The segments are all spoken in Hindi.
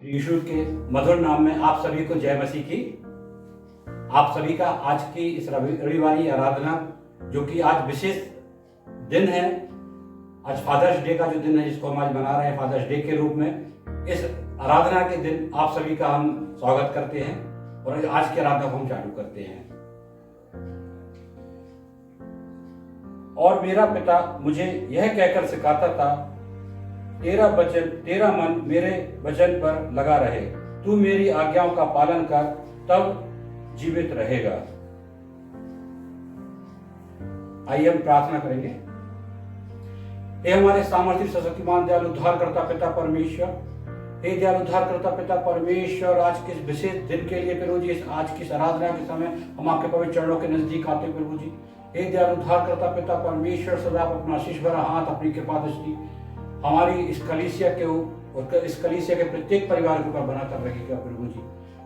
यीशु के मधुर नाम में आप सभी को जय मसीह की। आप सभी का आज की इस रविवारी आराधना, जो कि आज विशेष दिन है, आज फादर्स डे का जो दिन है, जिसको हम आज मना रहे हैं फादर्स डे के रूप में, इस आराधना के दिन आप सभी का हम स्वागत करते हैं और आज की आराधना को हम चालू करते हैं। और मेरा पिता मुझे यह कहकर सिखाता था, तेरा मन मेरे वचन पर लगा रहे, तू मेरी आज्ञाओं का पालन कर, तब जीवित रहेगा। आइए हम प्रार्थना करेंगे। हे हमारे सामर्थ्य सशक्तिमान दयालु उद्धारकर्ता पिता परमेश्वर, हे दयालु उद्धारकर्ता पिता परमेश्वर, आज के इस विशेष दिन के लिए प्रभु जी, आज की आराधना के समय हम आपके पवित्र चरणों के नजदीक आते प्रभु जी। हे दयालु उद्धारकर्ता पिता परमेश्वर, सदा आप अपना आशीष भरा हाथ, अपनी कृपा दृष्टि हमारी इस कलीसिया के और इस कलीसिया के प्रत्येक परिवार के ऊपर बनाकर रखेगा प्रभु जी।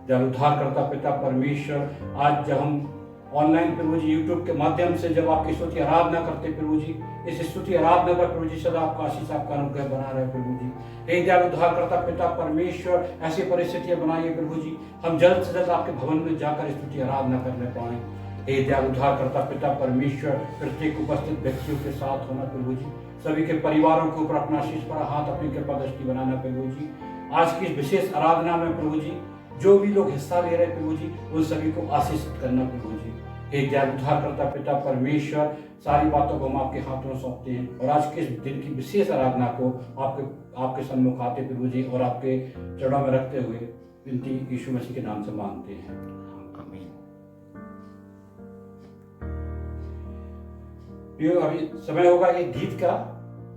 दयालु उद्धारकर्ता पिता परमेश्वर, आज जब हम ऑनलाइन प्रभु जी यूट्यूब के माध्यम से जब आपकी स्तुति आराधना करते प्रभु जी, इस स्तुति आराधना पर प्रभु जी सदा आपका आशीष, आपका अनुग्रह बना रहे प्रभु जी। हे दयालु उद्धारकर्ता पिता परमेश्वर, ऐसी परिस्थितियां बनाइए प्रभु जी, हम जल्द से जल्द आपके भवन में जाकर स्तुति आराधना करने पाए। हे दयालु उद्धारकर्ता पिता परमेश्वर, प्रत्येक उपस्थित व्यक्तियों के साथ होना प्रभु जी, सभी के परिवारों के ऊपर अपना आशीष भरा हाथ, अपनी कृपा दृष्टि बनाना प्रभु जी। आज की विशेष आराधना में प्रभु जी, जो भी लोग हिस्सा ले रहे प्रभु जी, उन सभी को आशीषित करना प्रभु जी। हे दयालु उद्धारकर्ता पिता परमेश्वर, सारी बातों को हम आपके हाथों में सौंपते हैं और आज के इस दिन की विशेष आराधना को आपके सम्मुख आते प्रभु जी और आपके चरणों में रखते हुए विनती यीशु मसीह के नाम से मांगते हैं, आमीन। अभी समय होगा एक गीत का,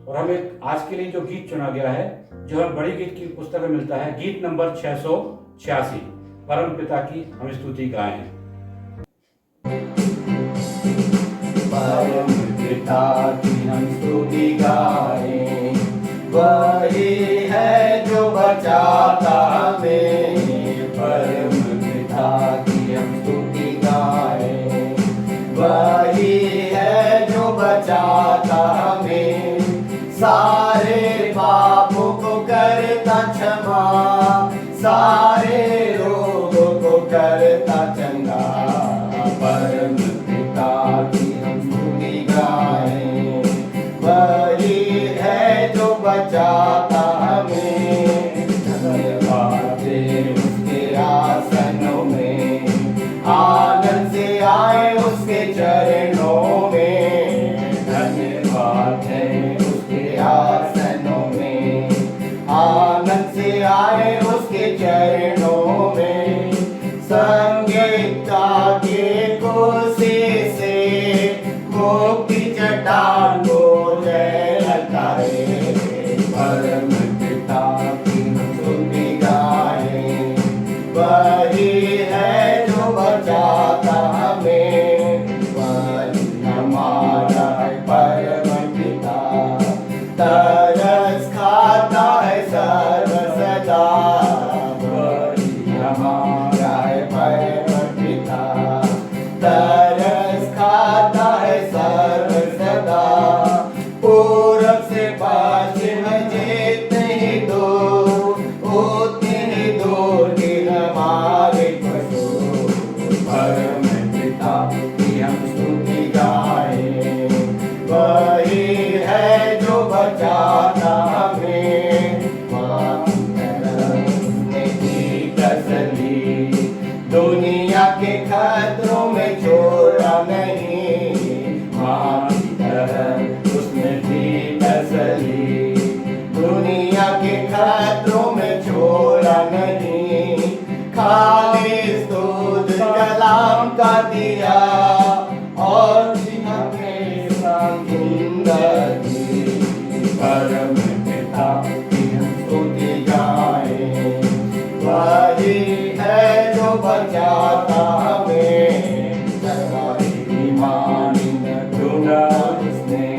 और हमें आज के लिए जो गीत चुना गया है, जो हमें बड़ी गीत की पुस्तक में मिलता है, गीत नंबर 686, परम पिता की हम स्तुति गाएं। परम पिता की हम स्तुति गाएं, वही है जो बचाता हमें। परम पिता की हम स्तुति गाएं, वही है जो बचाता हमें। सारे पापों को करता क्षमा, सारे रोगों को करता चंगा। परम पिता की हम स्तुति गाएं, वही है जो बचाता हमें। धन्यवाद दे उसके आसनों में, आनंद से आए उसके चरणों में। धन्यवाद है उसके आसनों में, आनंद से आए उसके चरणों में। संगीता के कोसे से मुक्ति चट्टान को जय ललकारे। परम पिता की हम स्तुति गाएं, वही है जो बचाता हमें। वही हमारा है परम पिता, तरस खाता है सर्व सदा। वही हमारा है परम पिता, तरस खाता है सर्व सदा। पूरब से पश्चिम जितने ही दूर, उतने ही दूर के हमारे पशु। परम पिता की हम स्तुति गाएं, वही है जो बचाता हमें। माँ की तरह उसने दी तसल्ली, दुनिया के खतरों में छोड़ा नहीं। माँ की तरह उसने दी तसल्ली, दुनिया के खतरों में छोड़ा नहीं। खालिस दूध कलाम का दिया और हमें जिंदगी। परम पिता की हम स्तुति गाएं, वही है जो बचाता हमें। सरवारी ईमानी ढूंढा उसने,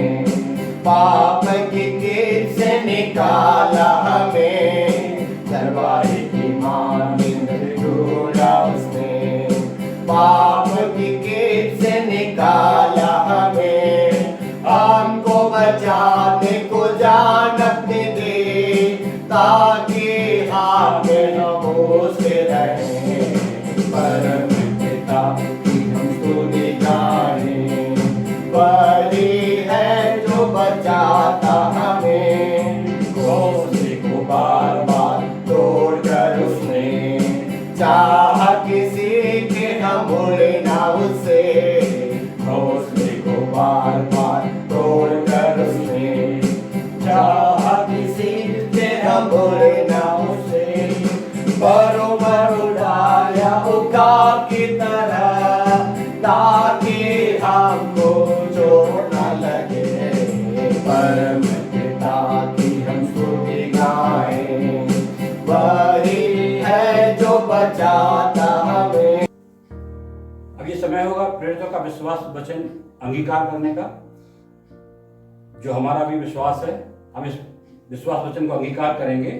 पाप की कीट से निकाला हमें। सरवारी ईमानी ढूंढा उसने, पाप की कीट से निकाला हमें। हमको बचाने को जान अपनी दे, ताकि हाथ में को बार बार तोड़कर उसने चाहा किसी के हम भूले ना उसे, हौसले को बार बार तोड़कर उसने चाहा किसी के हम भूले ना उसे, बरोबर उड़ाया उकाब की तरह ताकि हमको चोट न लगे, परम पिता की हम स्तुति गाएं, वही है जो बचाता हमें। अब ये समय होगा प्रेरितों का विश्वास वचन अंगीकार करने का। जो हमारा भी विश्वास है, हम इस विश्वास वचन को अंगीकार करेंगे।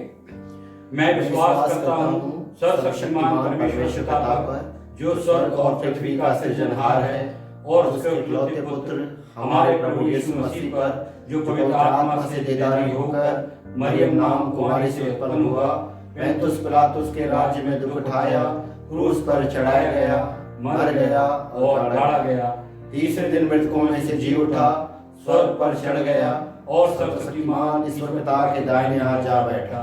मैं विश्वास करता हूँ सर्वशक्तिमान परमेश्वर पिता पर, जो स्वर्ग और पृथ्वी का सृजनहार है, और उसके इकलौते पुत्र हमारे प्रभु यीशु मसीह पर, जो पवित्र आत्मा से देदारी होकर मरियम नाम कुमारी से उत्पन्न हुआ, पैंतुस पिलातुस के राज्य में दुख उठाया, क्रूस पर चढ़ाया गया, मर गया और गाड़ा गया, तीसरे दिन मृतकों में से जी उठा, स्वर्ग पर चढ़ गया और सर्वशक्तिमान ईश्वर पिता के दाहिने हाथ जा बैठा,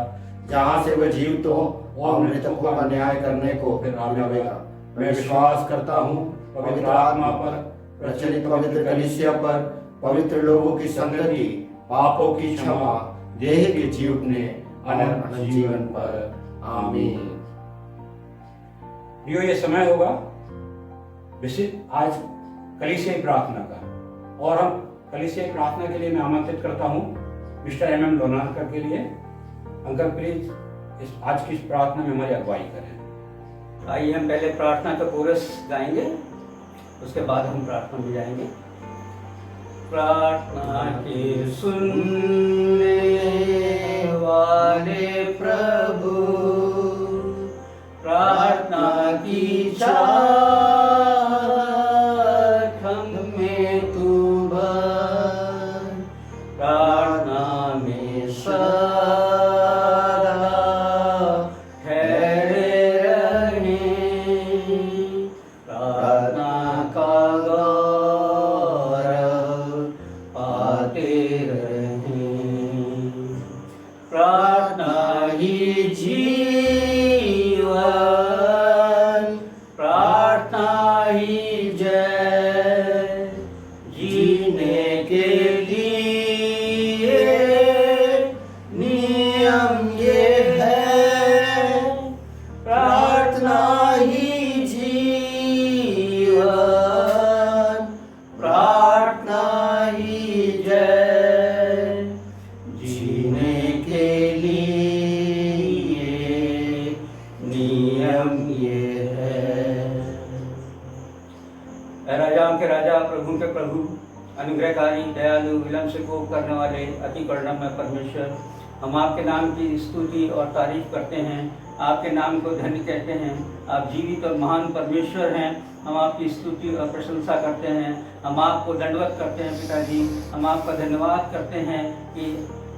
जहाँ से वह जीवितों और मृतकों का न्याय करने को फिर आवेगा। मैं विश्वास करता हूँ पवित्र आत्मा पर, प्रचलित पवित्र कलीसिया पर, पवित्र लोगों की संगति, पापों की क्षमा, देह के जी उठने, अनंत जीवन पर। आमीन। ये समय होगा विशेष आज कलीसियाई प्रार्थना का, और हम कलीसियाई प्रार्थना के लिए मैं आमंत्रित करता हूँ मिस्टर MM लोनारकर के लिए। अंकल प्लीज इस आज की इस प्रार्थना में हमारी अगुवाई करें। आइए हम पहले प्रार्थना का कोरस गाएंगे, उसके बाद हम प्रार्थना में जाएंगे। प्रार्थना के सुनने वाले प्रभु, प्रार्थना की चाहत में तू भर, प्रार्थना में सदा ठहरे रहे, प्रार्थना का गौरव पाते रहे, प्रार्थना ही जीवन, प्रार्थना ही जय, जीने के लिए नियम ये है, प्रार्थना ही जीवन, प्रार्थना ही जय, जीने के लिए नियम ये है। राजाओं के राजा, प्रभु के प्रभु, अनुग्रहकारी, दयालु, विलंब से कोप करने वाले, अति करुणामय परमेश्वर, हम आपके नाम की स्तुति और तारीफ करते हैं, आपके नाम को धन्य कहते हैं। आप जीवित और महान परमेश्वर हैं। हम आपकी स्तुति और प्रशंसा करते हैं। हम आपको दंडवत करते हैं पिताजी। हम आपका धन्यवाद करते हैं कि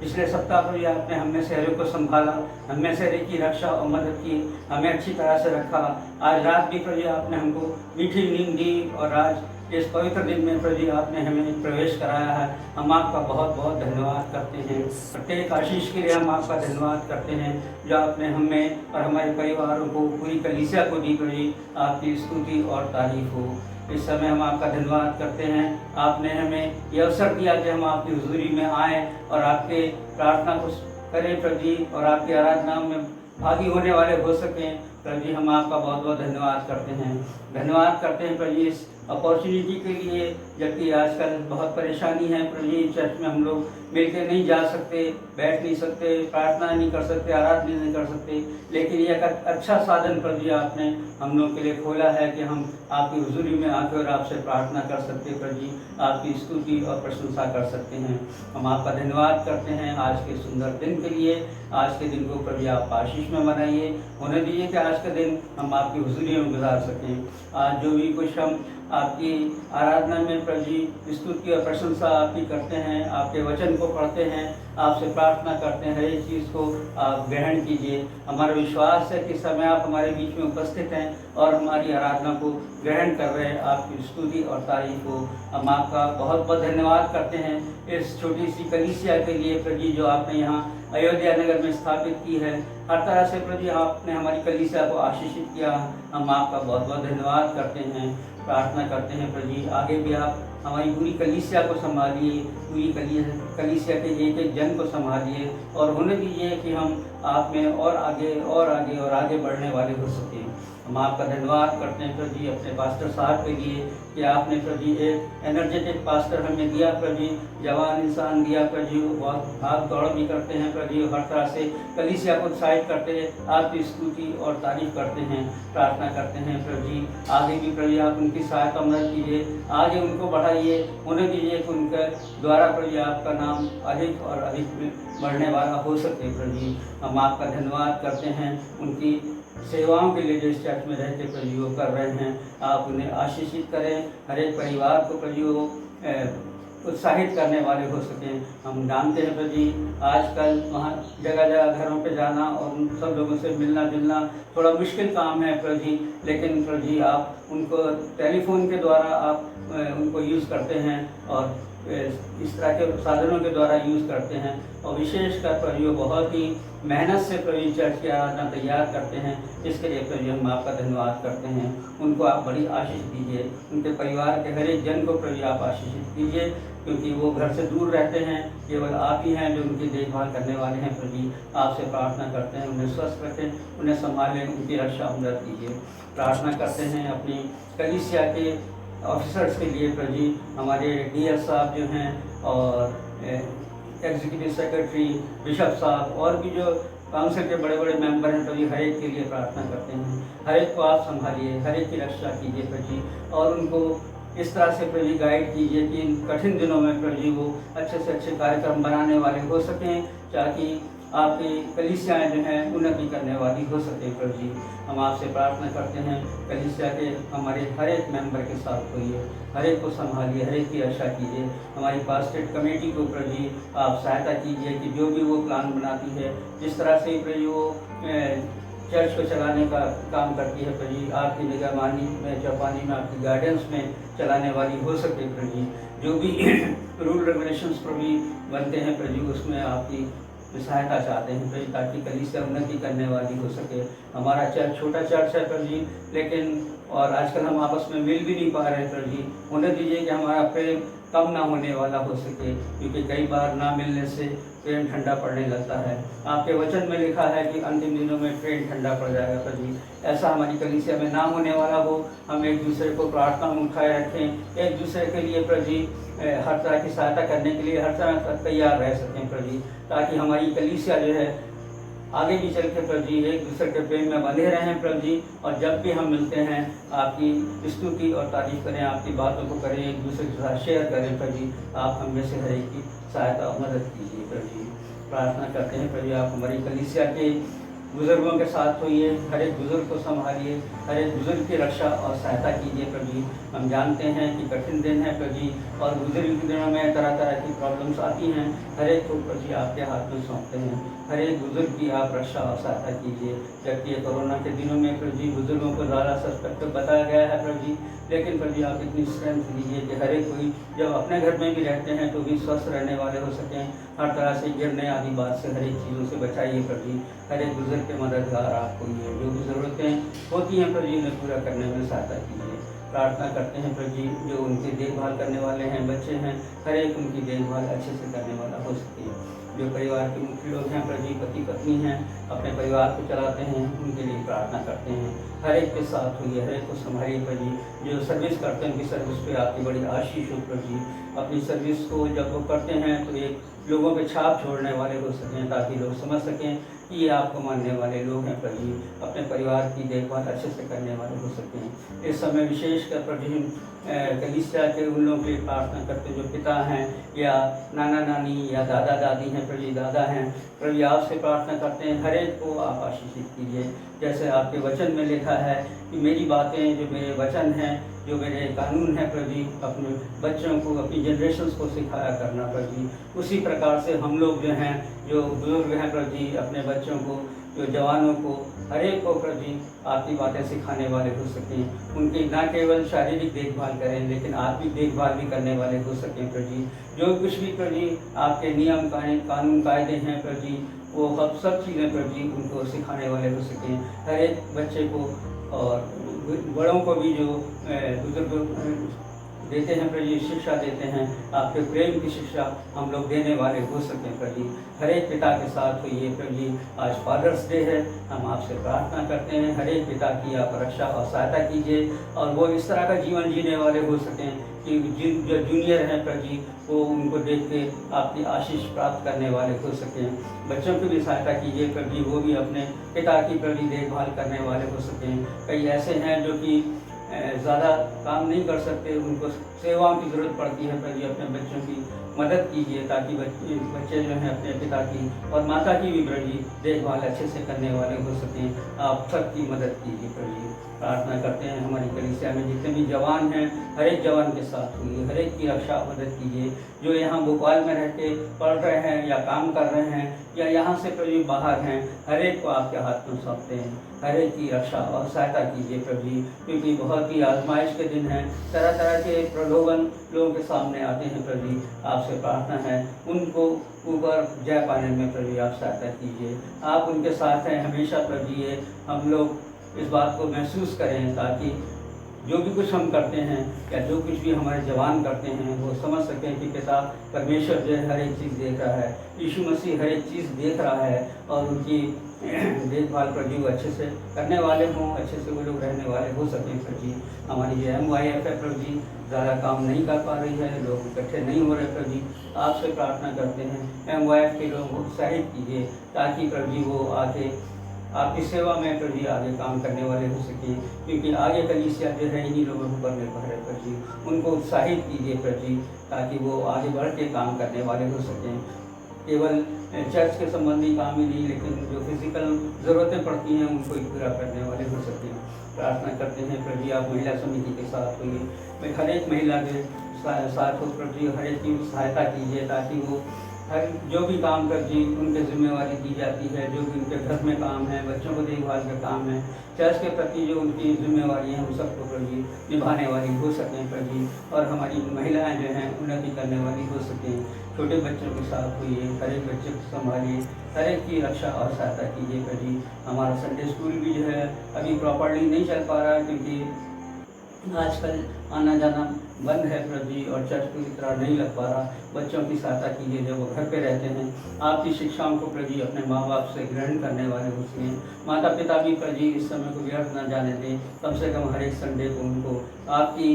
पिछले सप्ताह पर भी आपने हमें शहरों को संभाला, हमें शहर की रक्षा और मदद की, हमें अच्छी तरह से रखा। आज रात भी प्रभु आपने हमको मीठी नींद दी, और आज इस पवित्र दिन में प्रभु आपने हमें प्रवेश कराया है। हम आपका बहुत बहुत धन्यवाद करते हैं। प्रत्येक आशीष के लिए हम आपका धन्यवाद करते हैं जो आपने हमें और हमारे परिवारों को, पूरी कलीसिया को दी। प्रभु आपकी स्तुति और तारीफ हो। इस समय हम आपका धन्यवाद करते हैं। आपने हमें ये अवसर दिया कि हम आपकी हुजूरी में आएँ और आपके प्रार्थना को करें प्रभु, और आपकी आराधना में भागी होने वाले हो सकें। प्रभु हम आपका बहुत बहुत धन्यवाद करते हैं। धन्यवाद करते हैं प्रभु इस अपॉर्चुनिटी के लिए, जबकि आजकल बहुत परेशानी है प्रभु। चर्च में हम लोग मिलकर नहीं जा सकते, बैठ नहीं सकते, प्रार्थना नहीं कर सकते, आराधना नहीं कर सकते, लेकिन ये एक अच्छा साधन प्रभु आपने हम लोग के लिए खोला है कि हम आपकी हुजूरी में आकर और आपसे प्रार्थना कर सकते हैं प्रभु, आपकी स्तुति और प्रशंसा कर सकते हैं। हम आपका धन्यवाद करते हैं आज के सुंदर दिन के लिए। आज के दिन को प्रभु आप आशीष में मनाइए, होने दीजिए कि आज का दिन हम आपकी हुजूरी में गुजार सकें। आज जो भी कुछ हम आपकी आराधना में प्रभु जी स्तुति और प्रशंसा आपकी करते हैं, आपके वचन को पढ़ते हैं, आपसे प्रार्थना करते हैं। हर एक चीज़ को आप ग्रहण कीजिए। हमारा विश्वास है कि समय आप हमारे बीच में उपस्थित हैं और हमारी आराधना को ग्रहण कर रहे हैं। आपकी स्तुति और तारीफ को हम आपका बहुत बहुत धन्यवाद करते हैं इस छोटी सी कलीसिया के लिए प्रभु जी, जो आपने यहाँ अयोध्या नगर में स्थापित की है। हर तरह से प्रभु जी आपने हमारी कलीसिया को आशीषित किया। हम आपका बहुत बहुत धन्यवाद करते हैं, प्रार्थना करते हैं प्रभु जी आगे भी आप हमारी पूरी कलीसिया को संभालिए, पूरी कलीसिया के एक एक जन को संभालिए और होने दीजिए कि हम आप में और आगे और आगे और आगे बढ़ने वाले हो सकें। हम आपका धन्यवाद करते हैं प्रभु जी अपने पास्टर साहब के लिए कि आपने प्रभु जी एक एनर्जेटिक पास्टर हमें दिया प्रभु जी, जवान इंसान दिया प्रभु जी, बहुत भाग दौड़ भी करते हैं प्रभु जी, हर तरह से कलीसिया को उत्साहित करते हैं, आपकी स्तुति और तारीफ करते हैं, प्रार्थना करते हैं प्रभु जी आगे भी प्रभु जी आप उनकी सहायता मदद कीजिए, आगे उनको बढ़ाइए, उन्हें दीजिए कि उनके द्वारा प्रभु जी आपका नाम अधिक और अधिक बढ़ने वाला हो सके। प्रभु जी हम आपका धन्यवाद करते हैं उनकी सेवाओं के लिए जो इस चर्च में रहते प्रभु जी वो कर रहे हैं। आप उन्हें आशीषित करें, हर एक परिवार को प्रभु जी वो उत्साहित करने वाले हो सकें। हम जानते हैं प्रभु जी आजकल वहाँ जगह जगह घरों पे जाना और उन सब लोगों से मिलना जुलना थोड़ा मुश्किल काम है प्रभु जी, लेकिन प्रभु जी आप उनको टेलीफोन के द्वारा आप उनको यूज़ करते हैं और इस तरह के साधनों के द्वारा यूज़ करते हैं और विशेषकर प्रभु जी बहुत ही मेहनत से प्रभु जी चर्च की आराधना तैयार करते हैं। इसके लिए प्रभु जी हम आपका धन्यवाद करते हैं। उनको आप बड़ी आशीष दीजिए, उनके परिवार के हर एक जन को प्रभु जी आप आशीषित कीजिए, क्योंकि वो घर से दूर रहते हैं, केवल आप ही हैं जो उनकी देखभाल करने वाले हैं। प्रभु जी आपसे प्रार्थना करते हैं उन्हें स्वस्थ रखें, उन्हें संभालें, उनकी रक्षा मदद कीजिए। प्रार्थना करते हैं अपनी कलीसिया के ऑफिसर्स के लिए प्रभु जी, हमारे डीएस साहब जो हैं और एग्जीक्यूटिव सेक्रेटरी बिशप साहब और भी जो काउंसिल के बड़े बड़े मेंबर हैं प्रभु जी, हर एक के लिए प्रार्थना करते हैं। हर एक को आप संभालिए, हर एक की रक्षा कीजिए प्रभु जी और उनको इस तरह से प्रभु जी गाइड कीजिए कि इन कठिन दिनों में प्रभु जी वो अच्छे से अच्छे कार्यक्रम बनाने वाले हो सकें, ताकि आपकी कलीसियाएँ जो हैं उन्नति करने वाली हो सके। प्रभु जी हम आपसे प्रार्थना करते हैं कलीसिया के हमारे हर एक मेंबर के साथ होइए, हर एक को संभालिए, हर एक की रक्षा कीजिए। हमारी पास्टेट कमेटी को प्रभु जी आप सहायता कीजिए कि जो भी वो प्लान बनाती है, जिस तरह से प्रभु जी वो चर्च को चलाने का काम करती है प्रभु जी, आपकी निगरानी में चौपानी में आपकी गाइडेंस में चलाने वाली हो सके। प्रभु जी जो भी रूल रेगुलेशंस प्रभु जी बनते हैं प्रभु जी उसमें आपकी सहायता चाहते हैं प्रभु, ताकि कलीसिया उन्नति करने वाली हो सके। हमारा चर्च छोटा चर्च है प्रभु जी, लेकिन और आजकल हम आपस में मिल भी नहीं पा रहे प्रभु जी, उन्हें दीजिए कि हमारा प्रेम कम ना होने वाला हो सके, क्योंकि कई बार ना मिलने से प्रेम ठंडा पड़ने लगता है। आपके वचन में लिखा है कि अंतिम दिनों में प्रेम ठंडा पड़ जाएगा प्रभु जी, ऐसा हमारी कलीसिया में ना होने वाला हो। हम एक दूसरे को प्रार्थना में उठाए रखें, एक दूसरे के लिए प्रभु जी हर तरह की सहायता करने के लिए हर तरह तक तैयार रह सकें प्रभु जी, ताकि हमारी कलीसिया जो है आगे भी चल के प्रभु जी एक दूसरे के प्रेम में बंधे रहें प्रभु जी। और जब भी हम मिलते हैं आपकी स्तुति और तारीफ करें, आपकी बातों को करें, एक दूसरे के साथ शेयर करें प्रभु जी। आप हम में से हर एक की सहायता और मदद कीजिए प्रभु जी। प्रार्थना करते हैं प्रभु जी आप हमारी कलीसिया के बुजुर्गों के साथ होइए, हर एक बुजुर्ग को संभालिए, हर एक बुजुर्ग की रक्षा और सहायता कीजिए प्रभु जी। हम जानते हैं कि कठिन दिन है प्रभु जी, और बुजुर्ग के दिनों में तरह तरह की प्रॉब्लम्स आती हैं। हर एक को प्रभु जी आपके हाथ में सौंपते हैं, हर एक बुजुर्ग की आप रक्षा और सहायता कीजिए। जबकि ये कोरोना के दिनों में प्रभु जी बुजुर्गों को ज़्यादा सस्पेक्ट बताया गया है प्रभु जी, लेकिन प्रभु जी आप इतनी स्ट्रेंथ दीजिए कि हर एक कोई जब अपने घर में भी रहते हैं तो भी स्वस्थ रहने वाले हो सकें, हर तरह से गिरने आदि बात से हर एक चीज़ों से बचाइए प्रभु जी। हर एक बुजुर्ग के मददगार आपको ही है, जो भी ज़रूरतें होती हैं प्रभु जी उन्हें पूरा करने में सहायता कीजिए। प्रार्थना करते हैं प्रभु जी जो उनकी देखभाल करने वाले हैं, बच्चे हैं, हर एक उनकी देखभाल अच्छे से करने वाला हो सके। जो परिवार के मुख्य लोग हैं प्रभु जी, पति पत्नी हैं, अपने परिवार को चलाते हैं, उनके लिए प्रार्थना करते हैं। हर एक के साथ होइए, हर एक को संभालिए प्रभु जी। जो सर्विस करते हैं उनकी सर्विस पे आपकी बड़ी आशीष हो प्रभु जी। अपनी सर्विस को जब वो करते हैं तो एक लोगों पे छाप छोड़ने वाले हो सकें, ताकि लोग समझ सकें कि ये आपको मानने वाले लोग हैं प्रभु जी। अपने परिवार की देखभाल अच्छे से करने वाले हो सकें। इस समय विशेषकर प्रभु कलीसिया के उन लोगों के लिए प्रार्थना करते हैं जो पिता हैं या नाना नानी या दादा दादी हैं, प्रभु जी दादा हैं। प्रभु जी आपसे प्रार्थना करते हैं हर एक को आप आशीषित कीजिए, जैसे आपके वचन में लिखा है कि मेरी बातें जो मेरे वचन हैं, जो मेरे कानून हैं प्रभु जी, अपने बच्चों को, अपनी जनरेशन्स को सिखाया करना प्रभु जी। उसी प्रकार से हम लोग जो हैं, जो बुजुर्ग हैं प्रभु जी, अपने बच्चों को, जो जवानों को, हर एक को प्रभु जी आपकी बातें सिखाने वाले हो सकें। उनकी न केवल शारीरिक देखभाल करें लेकिन आत्मिक देखभाल भी करने वाले हो सकें प्रभु जी। जो कुछ भी प्रभु जी आपके नियम कानून कायदे हैं प्रभु जी, वो सब चीज़ें प्रभु जी उनको सिखाने वाले हो सकें। हर एक बच्चे को और बड़ों को भी जो बुजुर्ग देते हैं प्रभु जी, शिक्षा देते हैं, आपके प्रेम की शिक्षा हम लोग देने वाले हो सकें प्रभु जी। हर एक पिता के साथ हुई प्रभु जी। आज फादर्स डे है, हम आपसे प्रार्थना करते हैं हर एक पिता की आप रक्षा और सहायता कीजिए और वो इस तरह का जीवन जीने वाले हो सकें कि जो जूनियर हैं प्रभु जी, वो उनको देख के आपकी आशीष प्राप्त करने वाले हो सकें। बच्चों की भी सहायता कीजिए प्रभु जी, वो भी अपने पिता की प्रभु जी देखभाल करने वाले हो सकें। कई ऐसे हैं जो कि ज़्यादा काम नहीं कर सकते, उनको सेवाओं की ज़रूरत पड़ती है प्रभु जी। अपने बच्चों की मदद कीजिए ताकि बच्चे जो हैं अपने पिता की और माता की भी प्रभु जी देखभाल अच्छे से करने वाले हो सकें। आप सबकी मदद कीजिए प्रभु जी। प्रार्थना करते हैं हमारी कलीसिया में जितने भी जवान हैं, हर एक जवान के साथ हुई, हर एक की रक्षा मदद कीजिए। जो यहाँ भोपाल में रह के पढ़ रहे हैं या काम कर रहे हैं या यहाँ से प्रभु जी बाहर हैं, हर एक को आपके हाथ में सौंपते हैं। हर एक की रक्षा और सहायता कीजिए प्रभु जी, क्योंकि बहुत ही आजमाइश के दिन हैं, तरह तरह के प्रलोभन लोगों के सामने आते हैं प्रभु जी। आपसे प्रार्थना है उनको ऊपर जय पाने में प्रभु जी आप सहायता कीजिए। आप उनके साथ हैं हमेशा प्रभु जी। ये हम लोग इस बात को महसूस करें ताकि जो भी कुछ हम करते हैं या जो कुछ भी हमारे जवान करते हैं वो समझ सकें कि पिता परमेश्वर जो है हर एक चीज़ देख रहा है, यीशु मसीह हर एक चीज़ देख रहा है और उनकी देखभाल प्रभु वो अच्छे से करने वाले हों, अच्छे से वो लोग रहने वाले हो सकें प्रभु जी। हमारी जो MYF है प्रभु जी ज़्यादा काम नहीं कर पा रही है, लोग इकट्ठे नहीं हो रहे प्रभु जी। आपसे प्रार्थना करते हैं MYF के लोगों को उत्साहित कीजिए ताकि प्रभु जी वो आगे आपकी सेवा में प्रभु जी आगे काम करने वाले हो सकें, क्योंकि आगे कलीसिया जो है इन्हीं लोगों के ऊपर निर्भर है प्रभु जी। उनको उत्साहित कीजिए प्रभु जी ताकि वो आगे बढ़ के काम करने वाले हो सकें। केवल चर्च के संबंधी काम ही नहीं लेकिन जो फिजिकल ज़रूरतें पड़ती हैं उनको पूरा करने वाले हो सकें। प्रार्थना करते हैं प्रभु जी आप महिला समिति के साथ होइए, हर एक महिला के साथ हो प्रभु जी, हर एक की सहायता कीजिए ताकि वो हर जो भी काम कर जी उनके जिम्मेवारी दी जाती है, जो भी उनके घर में काम है, बच्चों को देखभाल का काम है, चर्च के प्रति जो उनकी जिम्मेवारी है उन सबको प्रभु जी निभाने वाली हो सकें प्रभु जी। और हमारी महिलाएं जो हैं उन्नति करने वाली हो सकें। छोटे बच्चों के साथ हुई हर एक बच्चे को संभालिए, हर एक की रक्षा और सहायता कीजिए प्रभु जी। हमारा संडे स्कूल भी जो है अभी प्रॉपरली नहीं चल पा रहा क्योंकि आजकल आना जाना बंद है प्रभु जी और चर्च पूरी तरह नहीं लग पा रहा। बच्चों की सहायता कीजिए जब वो घर पे रहते हैं। आपकी शिक्षाओं को प्रभु जी अपने माँ बाप से ग्रहण करने वाले हो सकें। माता पिता भी प्रभु जी इस समय को व्यर्थ न जाने दें, कम से कम हर एक संडे को उनको आपकी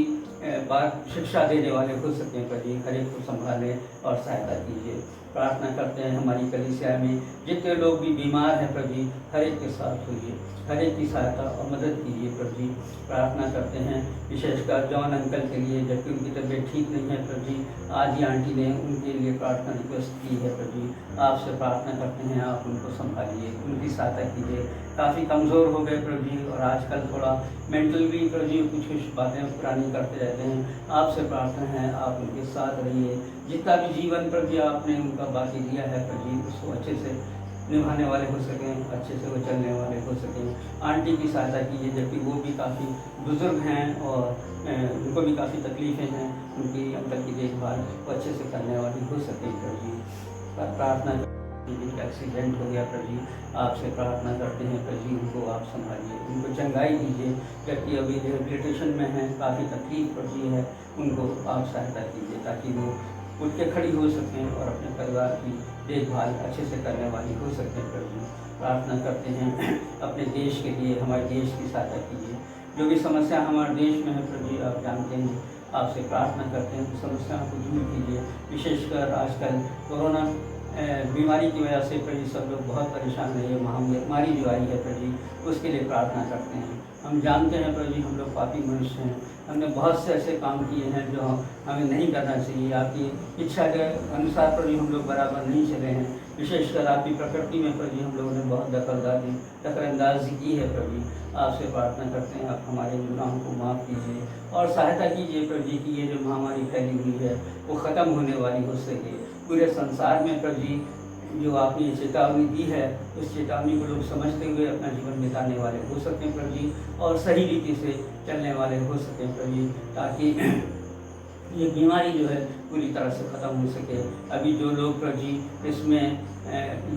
बात शिक्षा देने वाले हो सकें प्रभु जी। हर एक को संभालें और सहायता कीजिए। प्रार्थना करते हैं हमारी कलीसिया में जितने लोग भी बीमार हैं प्रभु जी हर एक के साथ होइए, हर एक की सहायता और मदद कीजिए प्रभु जी। प्रार्थना करते हैं विशेषकर जॉन अंकल के लिए, जबकि उनकी तबीयत ठीक नहीं है प्रभु जी। आज ही आंटी ने उनके लिए प्रार्थना रिक्वेस्ट की है प्रभु जी। आपसे प्रार्थना करते हैं आप उनको संभालिए, उनकी सहायता कीजिए। काफ़ी कमज़ोर हो गए प्रभु जी और आजकल थोड़ा मेंटल भी प्रभु जी कुछ बातें पुरानी करते रहते हैं। आपसे प्रार्थना है आप उनके साथ रहिए। जितना भी जीवन प्रभु जी आपने उनका बाकी दिया है प्रभु जी उसको अच्छे से निभाने वाले हो सकें, अच्छे से वो चलने वाले हो सकें। आंटी की सहायता कीजिए जबकि वो भी काफ़ी बुज़ुर्ग हैं और उनको भी काफ़ी तकलीफ़ें हैं, उनकी अंदर की देखभाल वो अच्छे से करने वाली हो सकें प्रभु जी। प्रार्थना एक्सीडेंट हो गया प्रभु जी, आपसे प्रार्थना करते हैं प्रभु जी उनको आप संभालिए, उनको चंगाई दीजिए। जबकि अभी रिहेबिलिटेशन में हैं, काफ़ी तकलीफ प्रभु जी है, उनको आप सहायता कीजिए ताकि वो उठ के खड़ी हो सकें और अपने परिवार की देखभाल अच्छे से करने वाली हो सकें प्रभु जी। प्रार्थना करते हैं अपने देश के लिए, हमारे देश की सहायता कीजिए। जो भी समस्या हमारे देश में है प्रभु जी आप जानते हैं, आपसे प्रार्थना करते हैं समस्याओं को दूर कीजिए। विशेषकर आजकल कोरोना बीमारी की वजह से प्रभु सब लोग बहुत परेशान रहे, महामारी जो आई है प्रभु उसके लिए प्रार्थना करते हैं। हम जानते हैं प्रभु हम लोग पापी मनुष्य हैं, हमने बहुत से ऐसे काम किए हैं जो हमें नहीं करना चाहिए। आपकी इच्छा के अनुसार प्रभु हम लोग बराबर नहीं चले हैं, विशेषकर आपकी प्रकृति में प्रभु हम लोगों ने बहुत दखलंदाजी की है। प्रभु आपसे प्रार्थना करते हैं आप हमारे गुनाहों को माफ़ कीजिए और सहायता कीजिए प्रभु कि ये जो महामारी फैली हुई है वो ख़त्म होने वाली हो सके पूरे संसार में। प्रभु जो आपने चेतावनी दी है उस चेतावनी को लोग समझते हुए अपना जीवन बिताने वाले हो सकें प्रभु और सही रीति से चलने वाले हो सकें प्रभु, ताकि ये बीमारी जो है पूरी तरह से ख़त्म हो सके। अभी जो लोग प्रभु इसमें